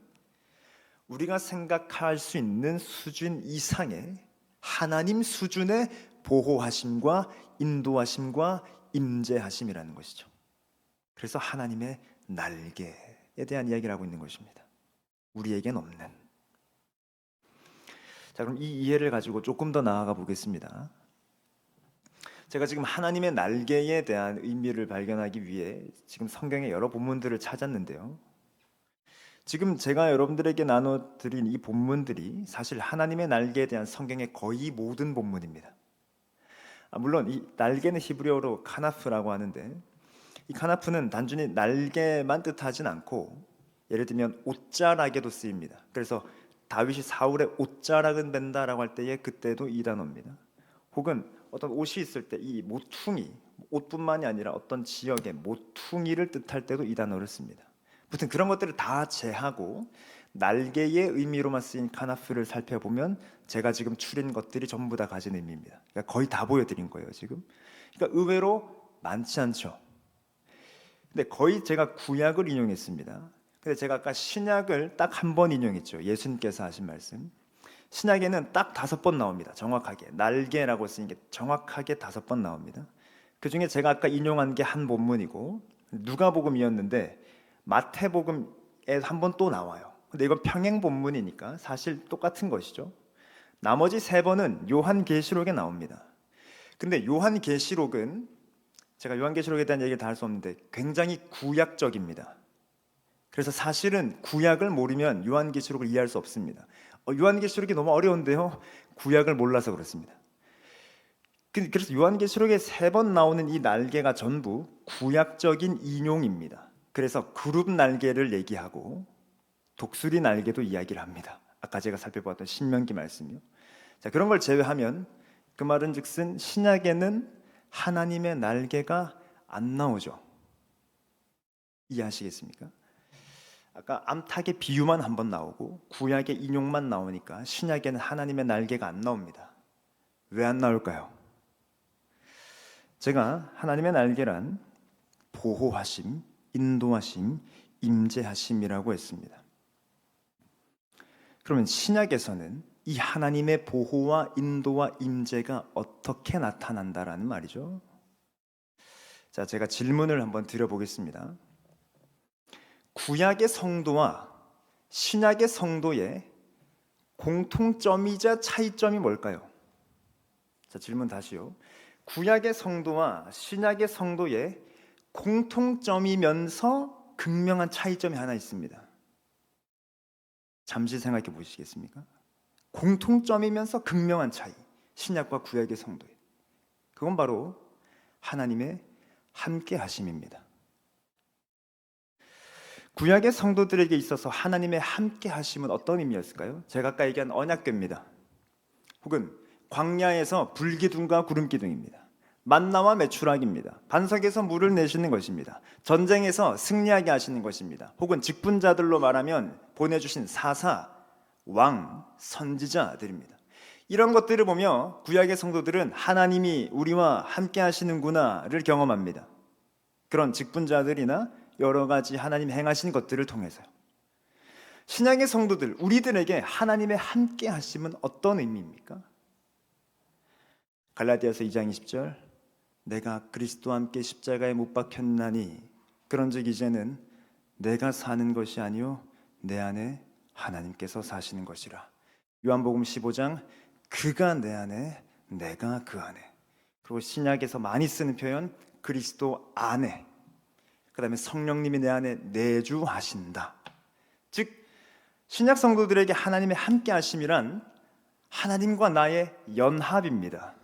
우리가 생각할 수 있는 수준 이상의 하나님 수준의 보호하심과 인도하심과 임재하심이라는 것이죠. 그래서 하나님의 날개에 대한 이야기를 하고 있는 것입니다. 우리에겐 없는. 자, 그럼 이 이해를 가지고 조금 더 나아가 보겠습니다. 제가 지금 하나님의 날개에 대한 의미를 발견하기 위해 지금 성경의 여러 본문들을 찾았는데요. 지금 제가 여러분들에게 나눠드린 이 본문들이 사실 하나님의 날개에 대한 성경의 거의 모든 본문입니다. 물론 이 날개는 히브리어로 카나프라고 하는데, 이 카나프는 단순히 날개만 뜻하진 않고 예를 들면 옷자락에도 쓰입니다. 그래서 다윗이 사울의 옷자락은 벤다라고 할 때에 그때도 이 단어입니다. 혹은 어떤 옷이 있을 때 이 모퉁이, 옷뿐만이 아니라 어떤 지역의 모퉁이를 뜻할 때도 이 단어를 씁니다. 아무튼 그런 것들을 다 제하고 날개의 의미로만 쓰인 카나프를 살펴보면 제가 지금 추린 것들이 전부 다 가진 의미입니다. 그러니까 거의 다 보여드린 거예요 지금. 그러니까 의외로 많지 않죠. 근데 거의 제가 구약을 인용했습니다. 근데 제가 아까 신약을 딱 한 번 인용했죠. 예수님께서 하신 말씀. 신약에는 딱 5번 나옵니다. 정확하게 날개라고 쓰인 게 정확하게 5번 나옵니다. 그 중에 제가 아까 인용한 게 한 본문이고, 누가복음이었는데 마태복음에 한 번 또 나와요. 근데 이건 평행 본문이니까 사실 똑같은 것이죠. 나머지 3번은 요한계시록에 나옵니다. 근데 요한계시록은 제가 요한계시록에 대한 얘기를 다 할 수 없는데 굉장히 구약적입니다. 그래서 사실은 구약을 모르면 요한계시록을 이해할 수 없습니다. 요한계시록이 너무 어려운데요. 구약을 몰라서 그렇습니다. 그래서 요한계시록에 3번 나오는 이 날개가 전부 구약적인 인용입니다. 그래서 그룹 날개를 얘기하고 독수리 날개도 이야기를 합니다. 아까 제가 살펴봤던 신명기 말씀이요. 자, 그런 걸 제외하면 그 말은즉슨 신약에는 하나님의 날개가 안 나오죠. 이해하시겠습니까? 아까 암탉의 비유만 한 번 나오고 구약의 인용만 나오니까 신약에는 하나님의 날개가 안 나옵니다. 왜 안 나올까요? 제가 하나님의 날개란 보호하심, 인도하심, 임재하심이라고 했습니다. 그러면 신약에서는 이 하나님의 보호와 인도와 임재가 어떻게 나타난다라는 말이죠. 자, 제가 질문을 한번 드려보겠습니다. 구약의 성도와 신약의 성도의 공통점이자 차이점이 뭘까요? 자, 질문 다시요. 구약의 성도와 신약의 성도의 공통점이면서 극명한 차이점이 하나 있습니다. 잠시 생각해 보시겠습니까? 공통점이면서 극명한 차이, 신약과 구약의 성도의, 그건 바로 하나님의 함께 하심입니다. 구약의 성도들에게 있어서 하나님의 함께 하심은 어떤 의미였을까요? 제가 아까 얘기한 언약궤입니다. 혹은 광야에서 불기둥과 구름기둥입니다. 만나와 메추락입니다. 반석에서 물을 내시는 것입니다. 전쟁에서 승리하게 하시는 것입니다. 혹은 직분자들로 말하면 보내주신 사사, 왕, 선지자들입니다. 이런 것들을 보며 구약의 성도들은 하나님이 우리와 함께 하시는구나를 경험합니다. 그런 직분자들이나 여러 가지 하나님이 행하신 것들을 통해서요. 신약의 성도들, 우리들에게 하나님의 함께 하심은 어떤 의미입니까? 갈라디아서 2장 20절, 내가 그리스도와 함께 십자가에 못 박혔나니 그런즉 이제는 내가 사는 것이 아니요 내 안에 하나님께서 사시는 것이라. 요한복음 15장, 그가 내 안에 내가 그 안에. 그리고 신약에서 많이 쓰는 표현, 그리스도 안에. 그 다음에 성령님이 내 안에 내주하신다. 즉 신약 성도들에게 하나님의 함께 하심이란 하나님과 나의 연합입니다.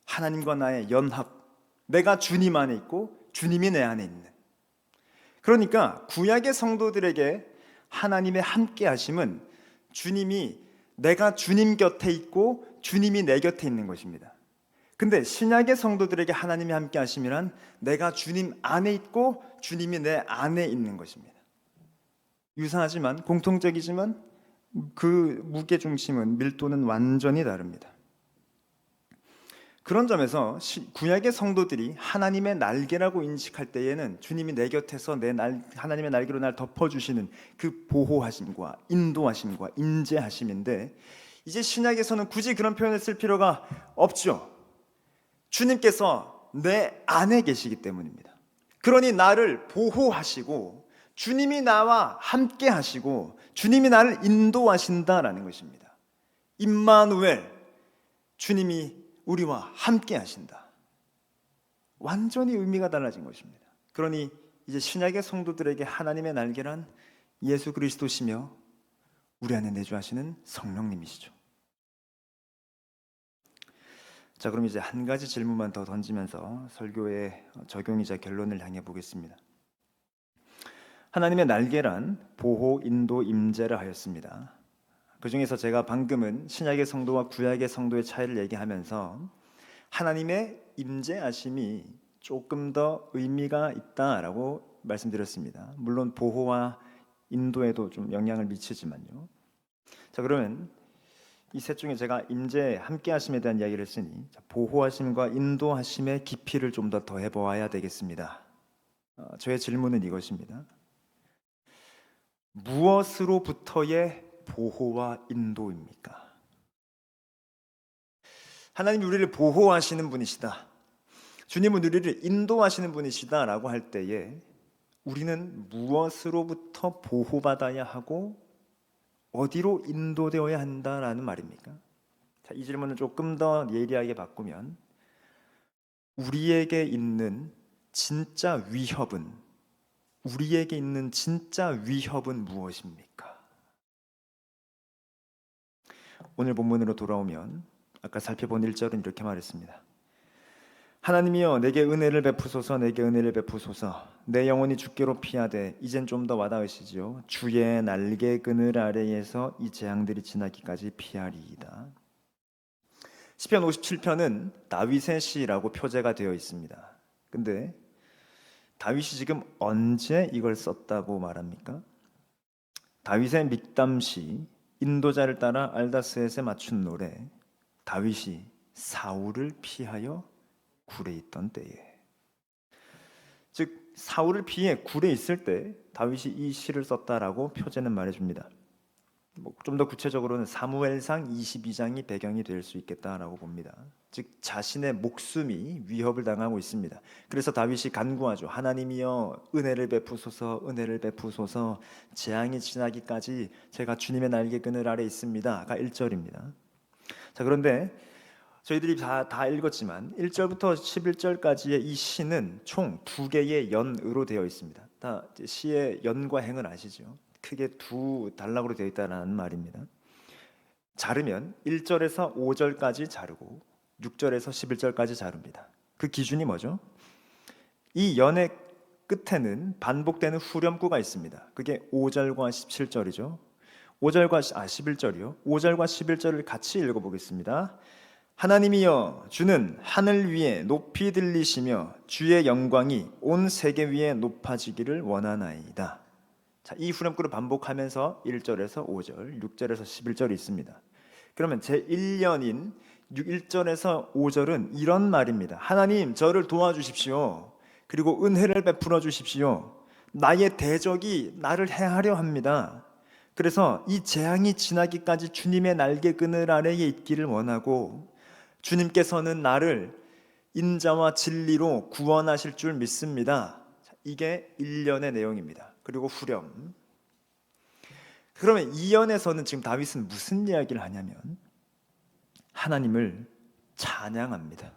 하나님과 나의 연합. 내가 주님 안에 있고 주님이 내 안에 있는. 그러니까 구약의 성도들에게 하나님의 함께 하심은 주님이 내가 주님 곁에 있고 주님이 내 곁에 있는 것입니다. 근데 신약의 성도들에게 하나님이 함께 하심이란 내가 주님 안에 있고 주님이 내 안에 있는 것입니다. 유사하지만 공통적이지만 그 무게 중심은 밀도는 완전히 다릅니다. 그런 점에서 구약의 성도들이 하나님의 날개라고 인식할 때에는 주님이 내 곁에서 하나님의 날개로 날 덮어주시는 그 보호하심과 인도하심과 인재하심인데, 이제 신약에서는 굳이 그런 표현을 쓸 필요가 없죠. 주님께서 내 안에 계시기 때문입니다. 그러니 나를 보호하시고 주님이 나와 함께 하시고 주님이 나를 인도하신다라는 것입니다. 임마누엘, 주님이 우리와 함께 하신다. 완전히 의미가 달라진 것입니다. 그러니 이제 신약의 성도들에게 하나님의 날개란 예수 그리스도시며 우리 안에 내주하시는 성령님이시죠. 자, 그럼 이제 한 가지 질문만 더 던지면서 설교의 적용이자 결론을 향해 보겠습니다. 하나님의 날개란 보호, 인도, 임재를 하였습니다. 그 중에서 제가 방금은 신약의 성도와 구약의 성도의 차이를 얘기하면서 하나님의 임재하심이 조금 더 의미가 있다라고 말씀드렸습니다. 물론 보호와 인도에도 좀 영향을 미치지만요. 자, 그러면 이 셋 중에 제가 임재, 함께하심에 대한 이야기를 했으니 보호하심과 인도하심의 깊이를 좀 더 더해보아야 되겠습니다. 저의 질문은 이것입니다. 무엇으로부터의 보호와 인도입니까? 하나님이 우리를 보호하시는 분이시다, 주님은 우리를 인도하시는 분이시다라고 할 때에 우리는 무엇으로부터 보호받아야 하고 어디로 인도되어야 한다라는 말입니까? 자, 이 질문을 조금 더 예리하게 바꾸면 우리에게 있는 진짜 위협은 무엇입니까? 오늘 본문으로 돌아오면 아까 살펴본 1절은 이렇게 말했습니다. 하나님이여 내게 은혜를 베푸소서, 내게 은혜를 베푸소서. 내 영혼이 주께로 피하되, 이젠 좀 더 와닿으시지요. 주의 날개 그늘 아래에서 이 재앙들이 지나기까지 피하리이다. 시편 57편은 다윗의 시라고 표제가 되어 있습니다. 근데 다윗이 지금 언제 이걸 썼다고 말합니까? 다윗의 믹담시, 인도자를 따라 알다스에세 맞춘 노래, 다윗이 사울을 피하여 굴에 있던 때에, 즉 사울을 피해 굴에 있을 때 다윗이 이 시를 썼다라고 표제는 말해줍니다. 좀 더 구체적으로는 사무엘상 22장이 배경이 될 수 있겠다라고 봅니다. 즉 자신의 목숨이 위협을 당하고 있습니다. 그래서 다윗이 간구하죠. 하나님이여 은혜를 베푸소서, 은혜를 베푸소서. 재앙이 지나기까지 제가 주님의 날개 그늘 아래 있습니다가 1절입니다. 자, 그런데 저희들이 다 읽었지만 1절부터 11절까지의 이 시는 총 2개의 연으로 되어 있습니다. 다 시의 연과 행을 아시죠? 크게 두 단락으로 되어 있다는 말입니다. 자르면 1절에서 5절까지 자르고 6절에서 11절까지 자릅니다. 그 기준이 뭐죠? 이 연의 끝에는 반복되는 후렴구가 있습니다. 그게 5절과 17절이죠. 11절이요. 5절과 11절을 같이 읽어보겠습니다. 하나님이여 주는 하늘 위에 높이 들리시며 주의 영광이 온 세계 위에 높아지기를 원하나이다. 자, 이 후렴구를 반복하면서 1절에서 5절, 6절에서 11절이 있습니다. 그러면 제1년인 1절에서 5절은 이런 말입니다. 하나님 저를 도와주십시오. 그리고 은혜를 베풀어 주십시오. 나의 대적이 나를 해하려 합니다. 그래서 이 재앙이 지나기까지 주님의 날개 그늘 아래에 있기를 원하고 주님께서는 나를 인자와 진리로 구원하실 줄 믿습니다. 이게 1년의 내용입니다. 그리고 후렴. 그러면 2년에서는 지금 다윗은 무슨 이야기를 하냐면 하나님을 찬양합니다.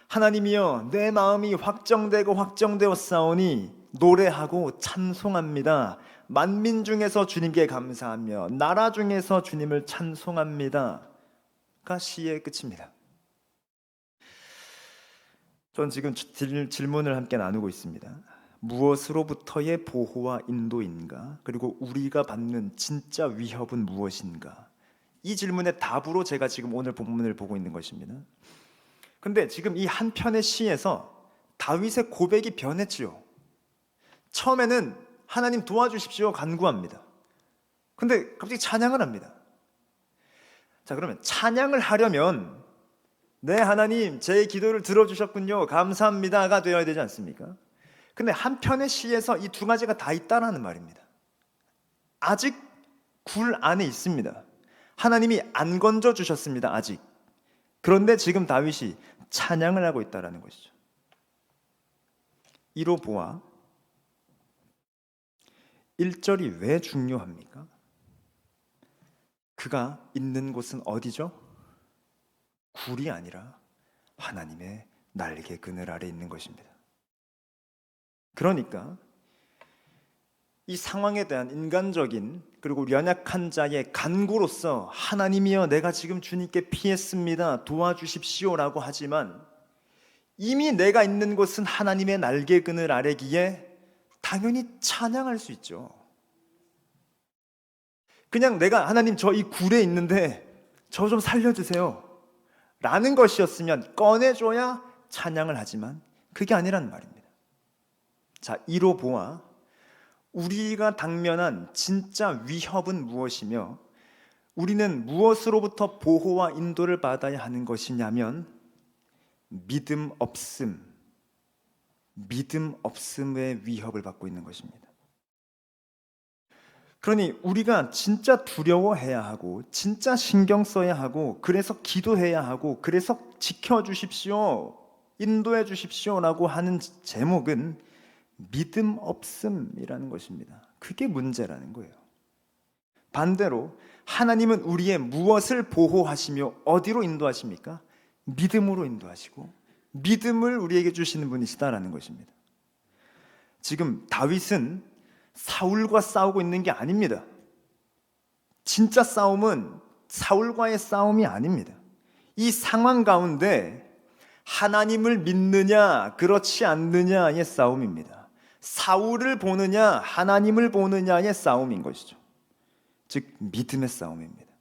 하나님이여 내 마음이 확정되고 확정되었사오니 노래하고 찬송합니다. 만민 중에서 주님께 감사하며 나라 중에서 주님을 찬송합니다. 가 시의 끝입니다. 전 지금 질문을 함께 나누고 있습니다. 무엇으로부터의 보호와 인도인가? 그리고 우리가 받는 진짜 위협은 무엇인가? 이 질문의 답으로 제가 지금 오늘 본문을 보고 있는 것입니다. 근데 지금 이 한 편의 시에서 다윗의 고백이 변했지요. 처음에는 하나님 도와주십시오 간구합니다. 근데 갑자기 찬양을 합니다. 자, 그러면 찬양을 하려면 네 하나님 제 기도를 들어주셨군요 감사합니다가 되어야 되지 않습니까? 근데 한 편의 시에서 이 두 가지가 다 있다라는 말입니다. 아직 굴 안에 있습니다. 하나님이 안 건져주셨습니다 아직. 그런데 지금 다윗이 찬양을 하고 있다라는 것이죠. 이로 보아 1절이 왜 중요합니까? 그가 있는 곳은 어디죠? 굴이 아니라 하나님의 날개 그늘 아래 있는 것입니다. 그러니까 이 상황에 대한 인간적인 그리고 연약한 자의 간구로서 하나님이여 내가 지금 주님께 피했습니다 도와주십시오라고 하지만 이미 내가 있는 곳은 하나님의 날개 그늘 아래기에 당연히 찬양할 수 있죠. 그냥 내가 하나님 저 이 굴에 있는데 저 좀 살려주세요 라는 것이었으면 꺼내줘야 찬양을 하지만 그게 아니란 말입니다. 자, 이로 보아 우리가 당면한 진짜 위협은 무엇이며 우리는 무엇으로부터 보호와 인도를 받아야 하는 것이냐면 믿음 없음의 위협을 받고 있는 것입니다. 그러니 우리가 진짜 두려워해야 하고 진짜 신경 써야 하고 그래서 기도해야 하고 그래서 지켜주십시오 인도해 주십시오라고 하는 제목은 믿음 없음이라는 것입니다. 그게 문제라는 거예요. 반대로 하나님은 우리의 무엇을 보호하시며 어디로 인도하십니까? 믿음으로 인도하시고 믿음을 우리에게 주시는 분이시다라는 것입니다. 지금 다윗은 사울과 싸우고 있는 게 아닙니다. 진짜 싸움은 사울과의 싸움이 아닙니다. 이 상황 가운데 하나님을 믿느냐 그렇지 않느냐의 싸움입니다. 사울을 보느냐 하나님을 보느냐의 싸움인 것이죠. 즉 믿음의 싸움입니다.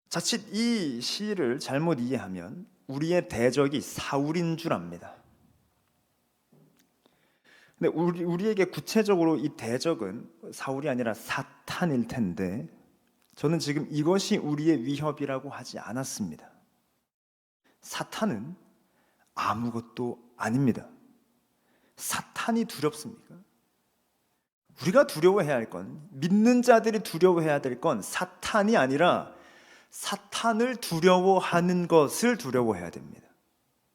자칫 이 시를 잘못 이해하면 우리의 대적이 사울인 줄 압니다. 근데 우리에게 구체적으로 이 대적은 사울이 아니라 사탄일 텐데 저는 지금 이것이 우리의 위협이라고 하지 않았습니다. 사탄은 아무것도 아닙니다. 사탄이 두렵습니까? 우리가 두려워해야 할 건, 믿는 자들이 두려워해야 될 건 사탄이 아니라 사탄을 두려워하는 것을 두려워해야 됩니다.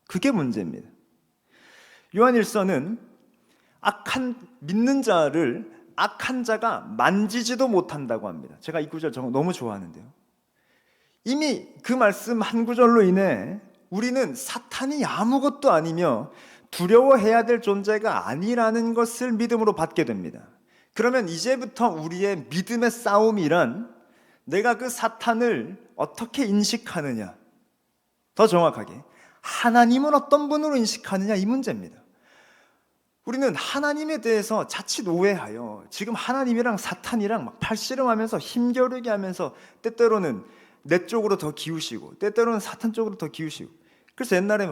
그게 문제입니다. 요한일서는 믿는 자를 악한 자가 만지지도 못한다고 합니다. 제가 이 구절 너무 좋아하는데요. 이미 그 말씀 한 구절로 인해 우리는 사탄이 아무것도 아니며 두려워해야 될 존재가 아니라는 것을 믿음으로 받게 됩니다. 그러면 이제부터 우리의 믿음의 싸움이란 내가 그 사탄을 어떻게 인식하느냐, 더 정확하게 하나님은 어떤 분으로 인식하느냐 이 문제입니다. 우리는 하나님에 대해서 자칫 오해하여 지금 하나님이랑 사탄이랑 막 팔씨름하면서 힘겨루게 하면서 때때로는 내 쪽으로 더 기우시고 때때로는 사탄 쪽으로 더 기우시고. 그래서 옛날에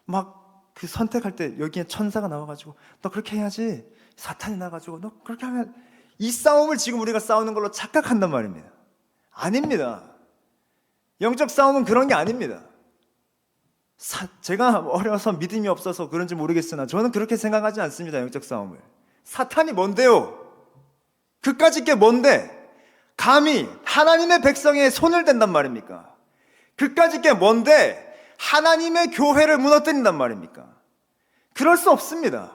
막 그 선택할 때 여기에 천사가 나와가지고 너 그렇게 해야지, 사탄이 나가지고 너 그렇게 하면, 이 싸움을 지금 우리가 싸우는 걸로 착각한단 말입니다. 아닙니다. 영적 싸움은 그런 게 아닙니다. 제가 어려서 믿음이 없어서 그런지 모르겠으나 저는 그렇게 생각하지 않습니다. 영적 싸움을. 사탄이 뭔데요? 그까짓 게 뭔데 감히 하나님의 백성의 손을 댄단 말입니까? 그까짓 게 뭔데 하나님의 교회를 무너뜨린단 말입니까? 그럴 수 없습니다.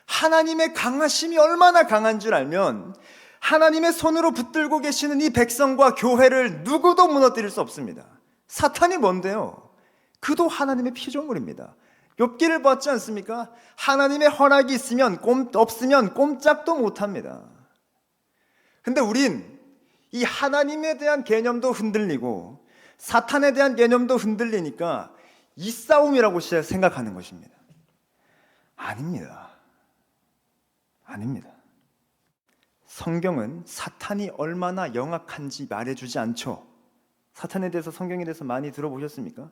하나님의 강하심이 얼마나 강한 줄 알면 하나님의 손으로 붙들고 계시는 이 백성과 교회를 누구도 무너뜨릴 수 없습니다. 사탄이 뭔데요? 그도 하나님의 피조물입니다. 욥기를 봤지 않습니까? 하나님의 허락이 있으면 없으면 꼼짝도 못합니다. 근데 우린 이 하나님에 대한 개념도 흔들리고 사탄에 대한 개념도 흔들리니까 이 싸움이라고 생각하는 것입니다. 아닙니다. 아닙니다. 성경은 사탄이 얼마나 영악한지 말해주지 않죠. 사탄에 대해서, 성경에 대해서 많이 들어보셨습니까?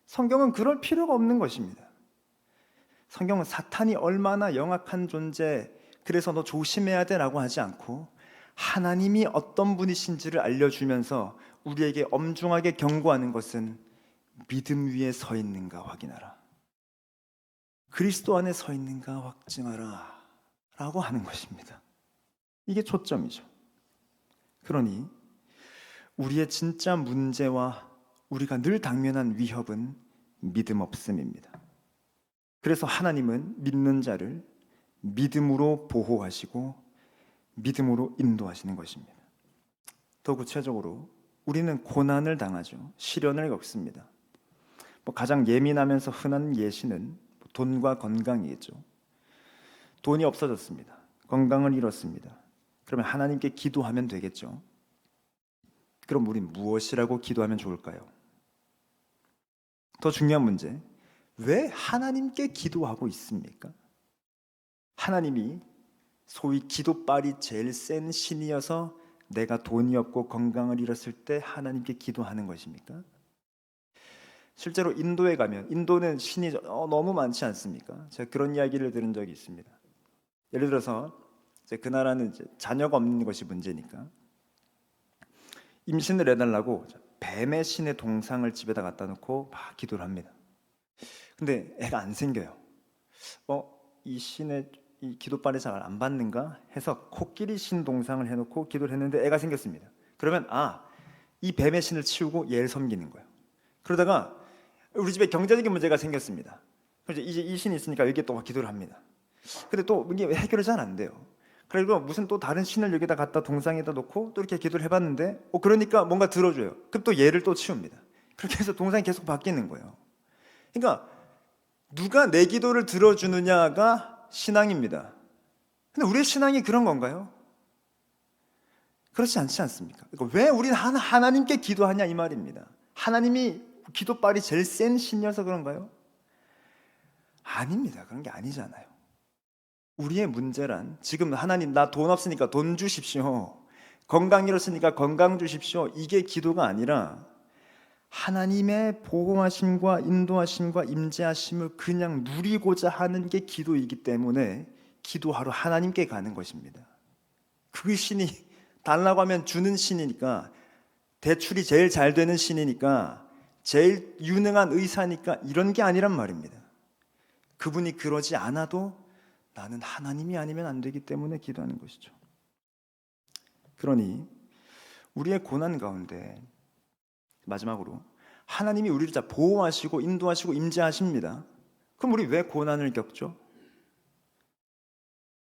성경은 그럴 필요가 없는 것입니다. 성경은 사탄이 얼마나 영악한 존재, 그래서 너 조심해야 돼 라고 하지 않고 하나님이 어떤 분이신지를 알려주면서 우리에게 엄중하게 경고하는 것은 믿음 위에 서 있는가 확인하라, 그리스도 안에 서 있는가 확증하라 라고 하는 것입니다. 이게 초점이죠. 그러니 우리의 진짜 문제와 우리가 늘 당면한 위협은 믿음 없음입니다. 그래서 하나님은 믿는 자를 믿음으로 보호하시고 믿음으로 인도하시는 것입니다. 더 구체적으로 우리는 고난을 당하죠. 시련을 겪습니다. 가장 예민하면서 흔한 예시는 돈과 건강이겠죠. 돈이 없어졌습니다. 건강을 잃었습니다. 그러면 하나님께 기도하면 되겠죠. 그럼 우린 무엇이라고 기도하면 좋을까요? 더 중요한 문제, 왜 하나님께 기도하고 있습니까? 하나님이 소위 기도빨이 제일 센 신이어서 내가 돈이 없고 건강을 잃었을 때 하나님께 기도하는 것입니까? 실제로 인도에 가면, 인도는 신이 너무 많지 않습니까? 제가 그런 이야기를 들은 적이 있습니다. 예를 들어서 그 나라는 자녀가 없는 것이 문제니까 임신을 해달라고 뱀의 신의 동상을 집에다 갖다 놓고 막 기도를 합니다. 근데 애가 안 생겨요. 이 신의 이 기도빨이 잘 안 받는가 해서 코끼리 신 동상을 해놓고 기도를 했는데 애가 생겼습니다. 그러면 이 뱀의 신을 치우고 얘를 섬기는 거예요. 그러다가 우리 집에 경제적인 문제가 생겼습니다. 그래서 이제 이 신이 있으니까 여기에 또 기도를 합니다. 근데 또 이게 해결이 잘 안 돼요. 그리고 무슨 또 다른 신을 여기다 갖다 동상에다 놓고 또 이렇게 기도를 해봤는데 그러니까 뭔가 들어줘요. 그럼 또 얘를 또 치웁니다. 그렇게 해서 동상이 계속 바뀌는 거예요. 그러니까 누가 내 기도를 들어주느냐가 신앙입니다. 근데 우리의 신앙이 그런 건가요? 그렇지 않지 않습니까? 그러니까 왜 우리는 하나님께 기도하냐 이 말입니다. 하나님이 기도빨이 제일 센 신이어서 그런가요? 아닙니다. 그런 게 아니잖아요. 우리의 문제란 지금 하나님 나 돈 없으니까 돈 주십시오, 건강 잃었으니까 건강 주십시오, 이게 기도가 아니라 하나님의 보호하심과 인도하심과 임재하심을 그냥 누리고자 하는 게 기도이기 때문에 기도하러 하나님께 가는 것입니다. 그 신이 달라고 하면 주는 신이니까, 대출이 제일 잘 되는 신이니까, 제일 유능한 의사니까 이런 게 아니란 말입니다. 그분이 그러지 않아도 나는 하나님이 아니면 안 되기 때문에 기도하는 것이죠. 그러니 우리의 고난 가운데 마지막으로 하나님이 우리를 다 보호하시고 인도하시고 임재하십니다. 그럼 우리 왜 고난을 겪죠?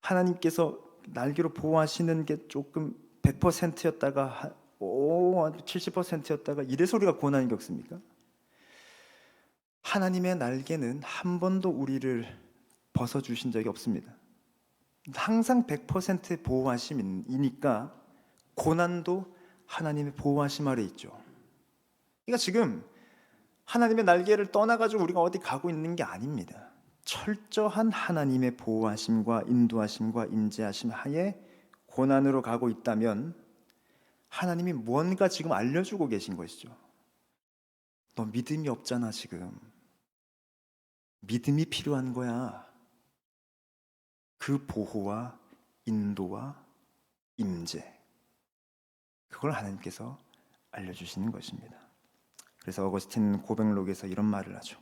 하나님께서 날개로 보호하시는 게 조금 100%였다가 70%였다가 이래서 우리가 고난을 겪습니까? 하나님의 날개는 한 번도 우리를 벗어주신 적이 없습니다. 항상 100% 보호하심이니까 고난도 하나님의 보호하심 아래 있죠. 그러니까 지금 하나님의 날개를 떠나가지고 우리가 어디 가고 있는 게 아닙니다. 철저한 하나님의 보호하심과 인도하심과 임재하심 하에 고난으로 가고 있다면 하나님이 무언가 지금 알려주고 계신 것이죠. 너 믿음이 없잖아. 지금 믿음이 필요한 거야. 그 보호와 인도와 임재, 그걸 하나님께서 알려주시는 것입니다. 그래서 어거스틴 고백록에서 이런 말을 하죠.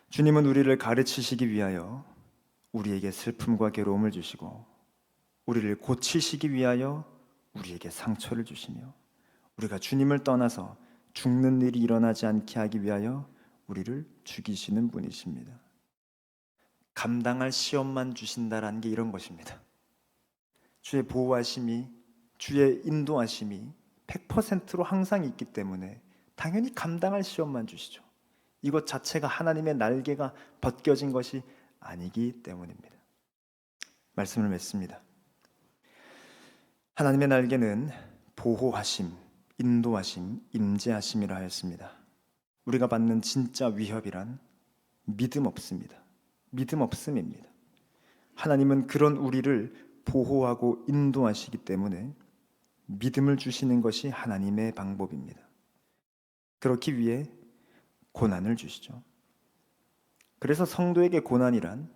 주님은 우리를 가르치시기 위하여 우리에게 슬픔과 괴로움을 주시고 우리를 고치시기 위하여 우리에게 상처를 주시며 우리가 주님을 떠나서 죽는 일이 일어나지 않게 하기 위하여 우리를 죽이시는 분이십니다. 감당할 시험만 주신다라는 게 이런 것입니다. 주의 보호하심이, 주의 인도하심이 100%로 항상 있기 때문에 당연히 감당할 시험만 주시죠. 이것 자체가 하나님의 날개가 벗겨진 것이 아니기 때문입니다. 말씀을 맺습니다. 하나님의 날개는 보호하심, 인도하심, 임재하심이라 하였습니다. 우리가 받는 진짜 위협이란 믿음 없습니다. 믿음 없음입니다. 하나님은 그런 우리를 보호하고 인도하시기 때문에 믿음을 주시는 것이 하나님의 방법입니다. 그렇기 위해 고난을 주시죠. 그래서 성도에게 고난이란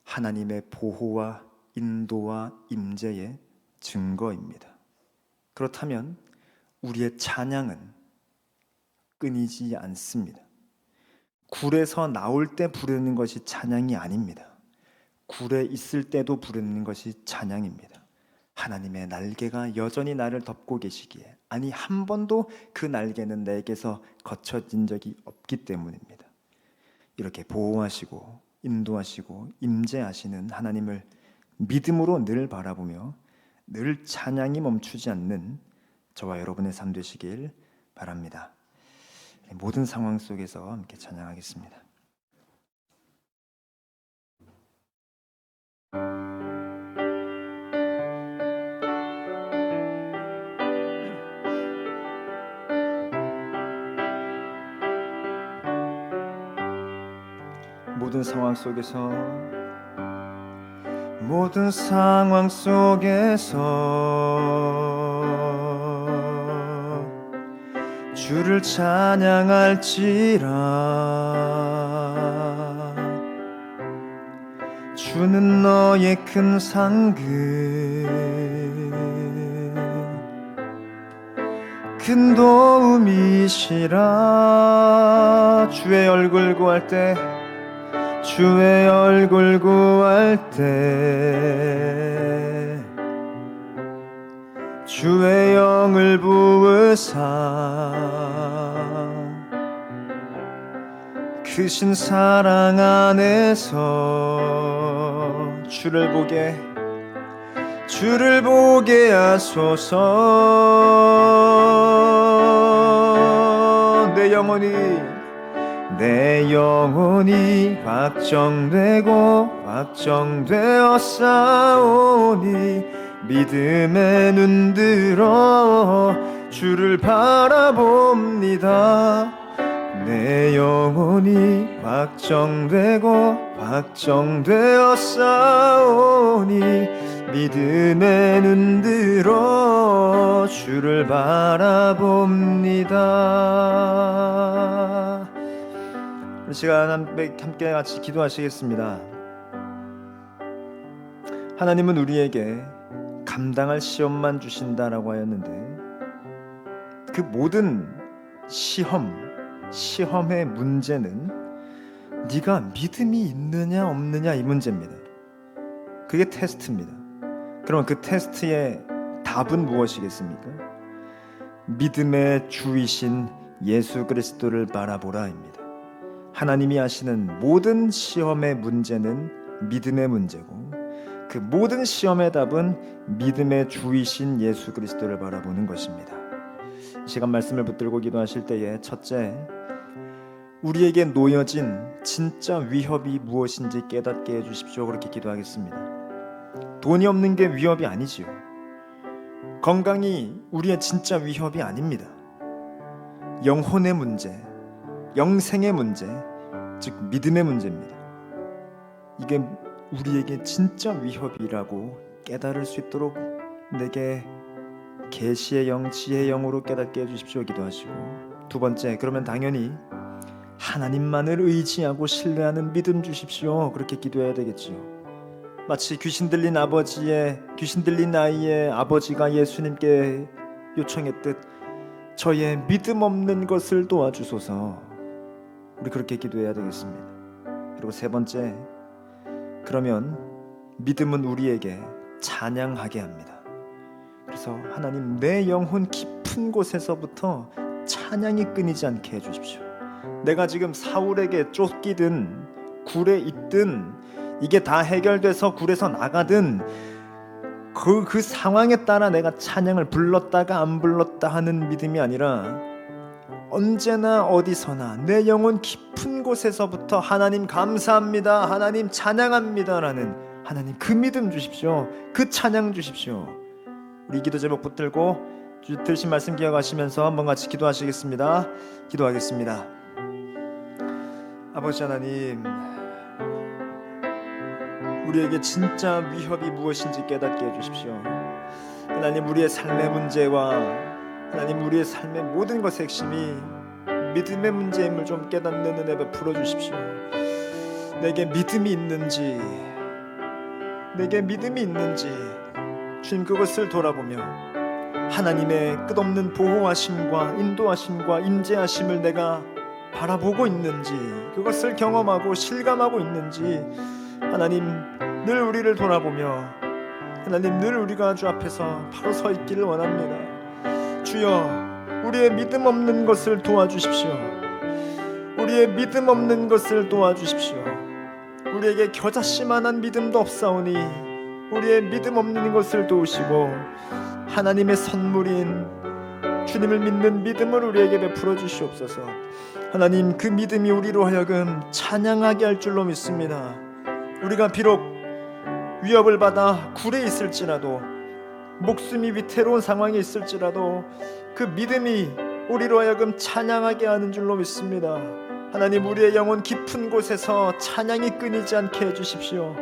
하나님의 보호와 인도와 임재의 증거입니다. 그렇다면 우리의 찬양은 끊이지 않습니다. 굴에서 나올 때 부르는 것이 찬양이 아닙니다. 굴에 있을 때도 부르는 것이 찬양입니다. 하나님의 날개가 여전히 나를 덮고 계시기에, 아니 한 번도 그 날개는 내게서 거쳐진 적이 없기 때문입니다. 이렇게 보호하시고 인도하시고 임재하시는 하나님을 믿음으로 늘 바라보며 늘 찬양이 멈추지 않는 저와 여러분의 삶 되시길 바랍니다. 모든 상황 속에서 함께 찬양하겠습니다. 모든 상황 속에서, 모든 상황 속에서 주를 찬양할지라. 주는 너의 큰 상급, 큰 도움이시라. 주의 얼굴 구할 때, 주의 얼굴 구할 때 주의 영을 부으사 크신 사랑 안에서 주를 보게 하소서. 내 영혼이 확정되어 싸우니 믿음에 눈들어 주를 바라봅니다. 내 영혼이 확정되어 싸우니 믿음에 눈들어 주를 바라봅니다. 이 시간 함께 같이 기도하시겠습니다. 하나님은 우리에게 감당할 시험만 주신다라고 하였는데 그 모든 시험의 문제는 네가 믿음이 있느냐 없느냐 이 문제입니다. 그게 테스트입니다. 그럼 그 테스트의 답은 무엇이겠습니까? 믿음의 주이신 예수 그리스도를 바라보라입니다. 하나님이 하시는 모든 시험의 문제는 믿음의 문제고 그 모든 시험의 답은 믿음의 주이신 예수 그리스도를 바라보는 것입니다. 이 시간 말씀을 붙들고 기도하실 때에 첫째, 우리에게 놓여진 진짜 위협이 무엇인지 깨닫게 해주십시오. 그렇게 기도하겠습니다. 돈이 없는 게 위협이 아니지요. 건강이 우리의 진짜 위협이 아닙니다. 영혼의 문제, 영생의 문제, 즉 믿음의 문제입니다. 이게 우리에게 진짜 위협이라고 깨달을 수 있도록 내게 계시의 영, 지혜의 영으로 깨닫게 해주십시오 기도하시고, 두 번째, 그러면 당연히 하나님만을 의지하고 신뢰하는 믿음 주십시오. 그렇게 기도해야 되겠지요. 마치 귀신 들린 아이의 아버지가 예수님께 요청했듯 저의 믿음 없는 것을 도와주소서. 우리 그렇게 기도해야 되겠습니다. 그리고 세 번째, 그러면 믿음은 우리에게 찬양하게 합니다. 그래서 하나님, 내 영혼 깊은 곳에서부터 찬양이 끊이지 않게 해주십시오. 내가 지금 사울에게 쫓기든 굴에 있든 이게 다 해결돼서 굴에서 나가든 그 상황에 따라 내가 찬양을 불렀다가 안 불렀다 하는 믿음이 아니라 언제나 어디서나 내 영혼 깊은 곳에서부터 하나님 감사합니다, 하나님 찬양합니다 라는 하나님 그 믿음 주십시오. 그 찬양 주십시오. 우리 기도 제목 붙들고 들으신 말씀 기억하시면서 한번 같이 기도하시겠습니다. 기도하겠습니다. 아버지 하나님, 우리에게 진짜 위협이 무엇인지 깨닫게 해주십시오. 하나님, 우리의 삶의 문제와 하나님 우리의 삶의 모든 것의 핵심이 믿음의 문제임을 좀 깨닫는 은혜 베풀어 주십시오. 내게 믿음이 있는지 주님 그것을 돌아보며 하나님의 끝없는 보호하심과 인도하심과 임재하심을 내가 바라보고 있는지, 그것을 경험하고 실감하고 있는지 하나님 늘 우리를 돌아보며 하나님 늘 우리가 주 앞에서 바로 서 있기를 원합니다. 주여, 우리의 믿음 없는 것을 도와주십시오. 우리의 믿음 없는 것을 도와주십시오. 우리에게 겨자씨만한 믿음도 없사오니 우리의 믿음 없는 것을 도우시고 하나님의 선물인 주님을 믿는 믿음을 우리에게 베풀어 주시옵소서. 하나님, 그 믿음이 우리로 하여금 찬양하게 할 줄로 믿습니다. 우리가 비록 위협을 받아 굴에 있을지라도, 목숨이 위태로운 상황에 있을지라도 그 믿음이 우리로 하여금 찬양하게 하는 줄로 믿습니다. 하나님, 우리의 영혼 깊은 곳에서 찬양이 끊이지 않게 해주십시오.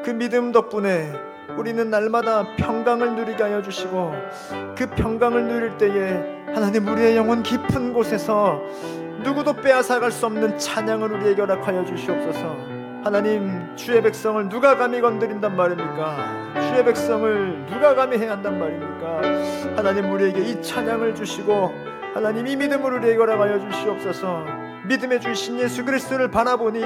그 믿음 덕분에 우리는 날마다 평강을 누리게 하여 주시고, 그 평강을 누릴 때에 하나님 우리의 영혼 깊은 곳에서 누구도 빼앗아갈 수 없는 찬양을 우리에게 허락하여 주시옵소서. 하나님, 주의 백성을 누가 감히 건드린단 말입니까? 주의 백성을 누가 감히 해야 한단 말입니까? 하나님, 우리에게 이 찬양을 주시고 하나님 이 믿음을 우리에게 허락하여 주시옵소서. 믿음의 주신 예수 그리스도를 바라보니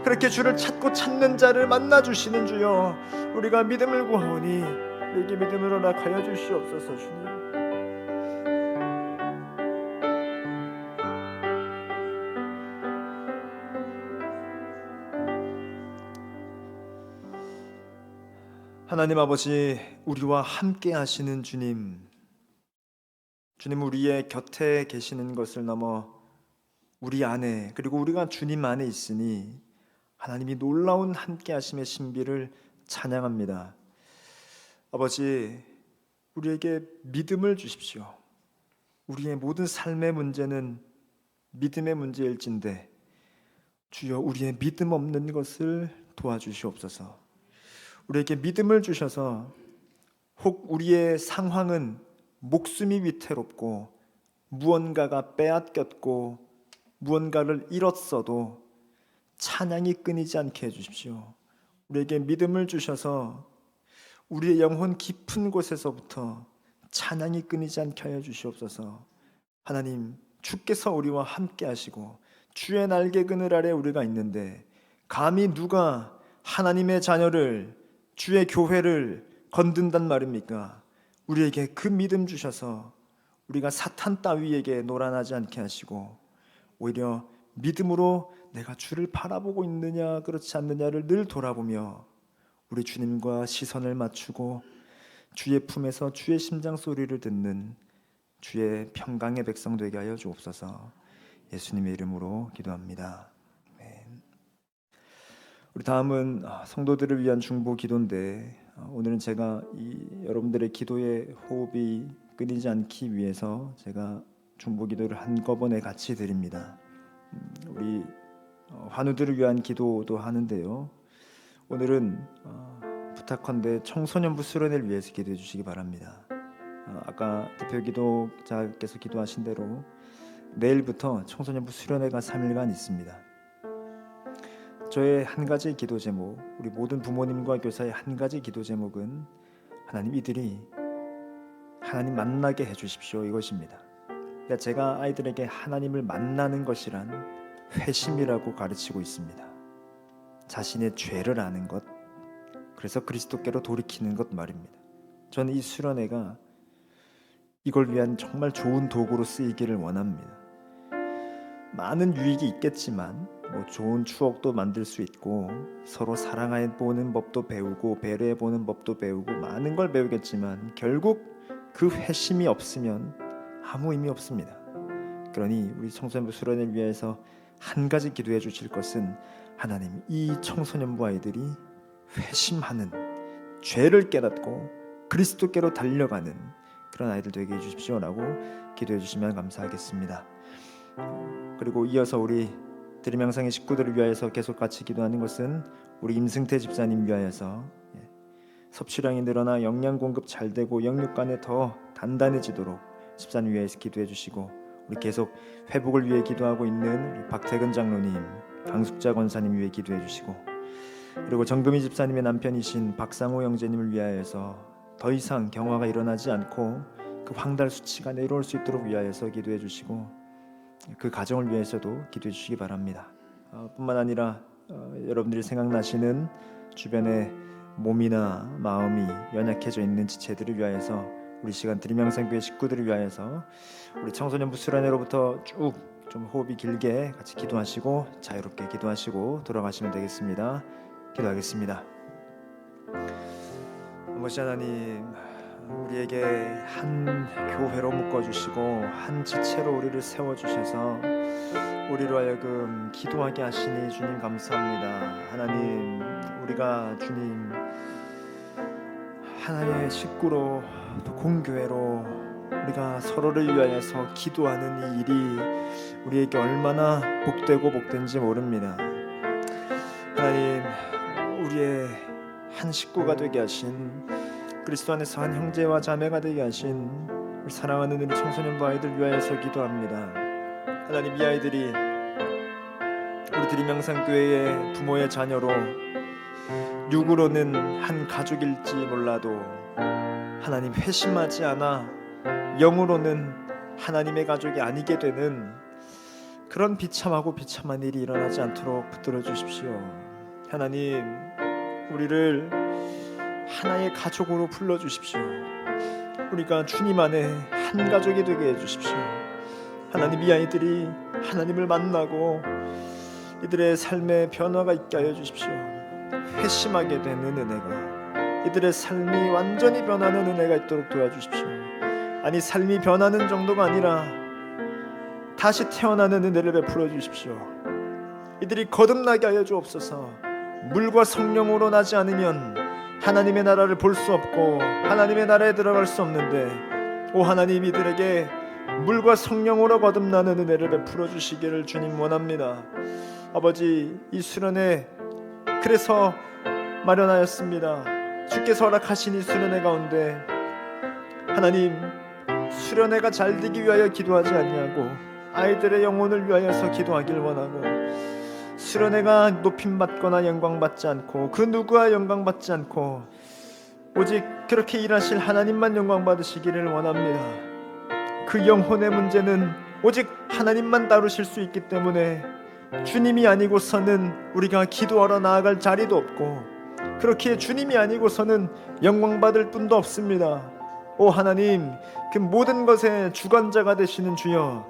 그렇게 주를 찾고 찾는 자를 만나 주시는 주여, 우리가 믿음을 구하오니 우리에게 믿음을 허락하여 주시옵소서. 주님, 하나님 아버지, 우리와 함께 하시는 주님, 우리의 곁에 계시는 것을 넘어 우리 안에, 그리고 우리가 주님 안에 있으니 하나님이 놀라운 함께 하심의 신비를 찬양합니다. 아버지, 우리에게 믿음을 주십시오. 우리의 모든 삶의 문제는 믿음의 문제일진데 주여, 우리의 믿음 없는 것을 도와주시옵소서. 우리에게 믿음을 주셔서 혹 우리의 상황은 목숨이 위태롭고 무언가가 빼앗겼고 무언가를 잃었어도 찬양이 끊이지 않게 해주십시오. 우리에게 믿음을 주셔서 우리의 영혼 깊은 곳에서부터 찬양이 끊이지 않게 하여 주시옵소서. 하나님, 주께서 우리와 함께 하시고 주의 날개 그늘 아래 우리가 있는데 감히 누가 하나님의 자녀를, 주의 교회를 건든단 말입니까? 우리에게 그 믿음 주셔서 우리가 사탄 따위에게 노란하지 않게 하시고 오히려 믿음으로 내가 주를 바라보고 있느냐 그렇지 않느냐를 늘 돌아보며 우리 주님과 시선을 맞추고 주의 품에서 주의 심장 소리를 듣는 주의 평강의 백성 되게 하여 주옵소서. 예수님의 이름으로 기도합니다. 우리 다음은 성도들을 위한 중보 기도인데, 오늘은 제가 여러분들의 기도의 호흡이 끊이지 않기 위해서 제가 중보 기도를 한꺼번에 같이 드립니다. 우리 환우들을 위한 기도도 하는데요. 오늘은 부탁컨대 청소년부 수련회를 위해서 기도해 주시기 바랍니다. 아까 대표기도자께서 기도하신 대로 내일부터 청소년부 수련회가 3일간 있습니다. 저의 한 가지 기도 제목, 우리 모든 부모님과 교사의 한 가지 기도 제목은 하나님 이들이 하나님 만나게 해주십시오, 이것입니다. 그러니까 제가 아이들에게 하나님을 만나는 것이란 회심이라고 가르치고 있습니다. 자신의 죄를 아는 것, 그래서 그리스도께로 돌이키는 것 말입니다. 저는 이 수련회가 이걸 위한 정말 좋은 도구로 쓰이기를 원합니다. 많은 유익이 있겠지만 좋은 추억도 만들 수 있고 서로 사랑해 보는 법도 배우고 배려해 보는 법도 배우고 많은 걸 배우겠지만 결국 그 회심이 없으면 아무 의미 없습니다. 그러니 우리 청소년부 수련회를 위해서 한 가지 기도해 주실 것은 하나님, 이 청소년부 아이들이 회심하는, 죄를 깨닫고 그리스도께로 달려가는 그런 아이들 되게 해주십시오라고 기도해 주시면 감사하겠습니다. 그리고 이어서 우리 드림양상의 식구들을 위하여서 계속 같이 기도하는 것은 우리 임승태 집사님 위하여서 섭취량이 늘어나 영양 공급 잘 되고 영육간에 더 단단해지도록 집사님 위하여서 기도해 주시고, 우리 계속 회복을 위해 기도하고 있는 우리 박태근 장로님, 강숙자 권사님 위해 기도해 주시고, 그리고 정금희 집사님의 남편이신 박상호 형제님을 위하여서 더 이상 경화가 일어나지 않고 그 황달 수치가 내려올 수 있도록 위하여서 기도해 주시고, 그 가정을 위해서도 기도해 주시기 바랍니다. 뿐만 아니라 여러분들이 생각나시는 주변의 몸이나 마음이 연약해져 있는 지체들을 위하여서 우리 시간 드림양상교회 식구들을 위하여서 우리 청소년부 수련회로부터 쭉 좀 호흡이 길게 같이 기도하시고 자유롭게 기도하시고 돌아가시면 되겠습니다. 기도하겠습니다. 아버지 하나님, 우리에게 한 교회로 묶어주시고 한 지체로 우리를 세워주셔서 우리로 하여금 기도하게 하시니 주님 감사합니다. 하나님, 우리가 주님 하나님의 식구로 또 공교회로 우리가 서로를 위하여서 기도하는 이 일이 우리에게 얼마나 복되고 복된지 모릅니다. 하나님, 우리의 한 식구가 되게 하신, 그리스도 안에서 한 형제와 자매가 되게 하신 우리 사랑하는 우리 청소년부 아이들 위하여서 기도합니다. 하나님, 이 아이들이 우리 드림양상교회의 부모의 자녀로 육으로는 한 가족일지 몰라도 하나님 회심하지 않아 영으로는 하나님의 가족이 아니게 되는 그런 비참하고 비참한 일이 일어나지 않도록 붙들어 주십시오. 하나님, 우리를 하나의 가족으로 불러 주십시오. 우리가 주님 안에 한 가족이 되게 해 주십시오. 하나님, 이 아이들이 하나님을 만나고 이들의 삶에 변화가 있게 하여 주십시오. 회심하게 되는 은혜가, 이들의 삶이 완전히 변하는 은혜가 있도록 도와주십시오. 아니, 삶이 변하는 정도가 아니라 다시 태어나는 은혜를 베풀어 주십시오. 이들이 거듭나게 하여 주옵소서. 물과 성령으로 나지 않으면 하나님의 나라를 볼 수 없고 하나님의 나라에 들어갈 수 없는데, 오 하나님, 이들에게 물과 성령으로 거듭나는 은혜를 베풀어 주시기를 주님 원합니다. 아버지, 이 수련회 그래서 마련하였습니다. 주께서 허락하신 이 수련회 가운데 하나님, 수련회가 잘 되기 위하여 기도하지 아니하고 아이들의 영혼을 위하여서 기도하길 원하고, 수련회가 높임받거나 영광받지 않고 그 누구와 영광받지 않고 오직 그렇게 일하실 하나님만 영광받으시기를 원합니다. 그 영혼의 문제는 오직 하나님만 다루실 수 있기 때문에 주님이 아니고서는 우리가 기도하러 나아갈 자리도 없고, 그렇게 주님이 아니고서는 영광받을 분도 없습니다. 오 하나님, 그 모든 것의 주관자가 되시는 주여,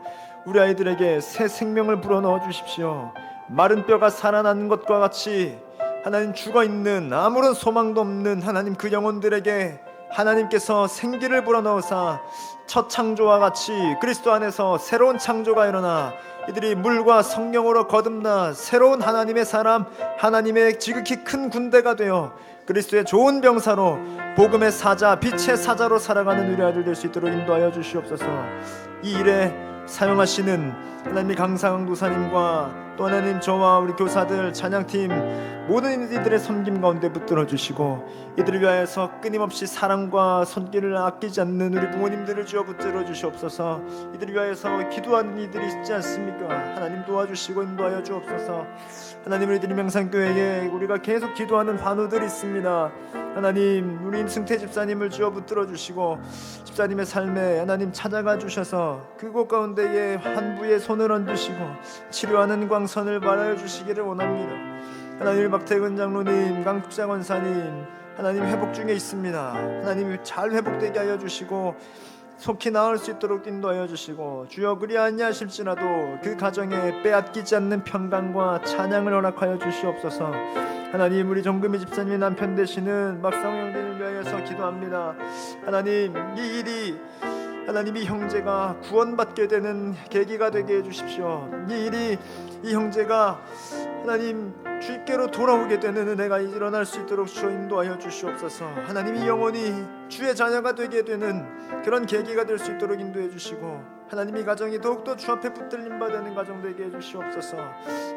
우리 아이들에게 새 생명을 불어넣어 주십시오. 마른 뼈가 살아나는 것과 같이 하나님, 죽어있는 아무런 소망도 없는 하나님, 그 영혼들에게 하나님께서 생기를 불어넣으사 첫 창조와 같이 그리스도 안에서 새로운 창조가 일어나 이들이 물과 성령으로 거듭나 새로운 하나님의 사람, 하나님의 지극히 큰 군대가 되어 그리스도의 좋은 병사로 복음의 사자, 빛의 사자로 살아가는 우리 아들 될 수 있도록 인도하여 주시옵소서. 이 일에 사용하시는 하나님의 강상ang 도사님과 또 하나님, 저와 우리 교사들, 찬양팀 모든 이들의 섬김 가운데 붙들어 주시고 이들을 위하여서 끊임없이 사랑과 손길을 아끼지 않는 우리 부모님들을 주여 붙들어 주시옵소서. 이들을 위하여서 기도하는 이들이 있지 않습니까? 하나님 도와주시고 인도하여 주옵소서. 하나님, 우리들이 명상교회에 우리가 계속 기도하는 환우들이 있습니다. 하나님, 우리 임승태 집사님을 주여 붙들어 주시고 집사님의 삶에 하나님 찾아가 주셔서 그곳 가운데에 환부의 손을 얹으시고 치료하는 광선을 발하여 주시기를 원합니다. 하나님, 박태근 장로님, 강숙자 권사님, 하나님 회복 중에 있습니다. 하나님 잘 회복되게 하여 주시고 속히 나을 수 있도록 인도하여 주시고, 주여 그리 아니하실지라도 그 가정에 빼앗기지 않는 평강과 찬양을 허락하여 주시옵소서. 하나님, 우리 정금희 집사님의 남편 되시는 박상호 형제를 위하여서 기도합니다. 하나님, 이 일이 하나님 이 형제가 구원받게 되는 계기가 되게 해주십시오. 이 일이 이 형제가 하나님 주께로 돌아오게 되는 은혜가 일어날 수 있도록 주여 인도하여 주시옵소서. 하나님이 영원히 주의 자녀가 되게 되는 그런 계기가 될 수 있도록 인도해 주시고, 하나님이 가정이 더욱더 주 앞에 붙들림 받는 가정 되게 해주시옵소서.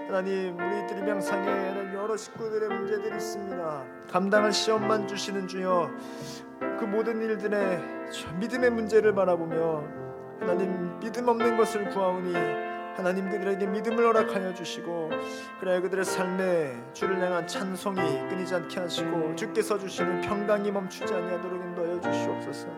하나님, 우리들이 명상에 여러 식구들의 문제들이 있습니다. 감당할 시험만 주시는 주여, 그 모든 일들의 믿음의 문제를 바라보며 하나님 믿음 없는 것을 구하오니 하나님 그들에게 믿음을 허락하여 주시고, 그래 그들의 삶에 주를 향한 찬송이 끊이지 않게 하시고 주께서 주시는 평강이 멈추지 아니하도록 인도하여 주시옵소서.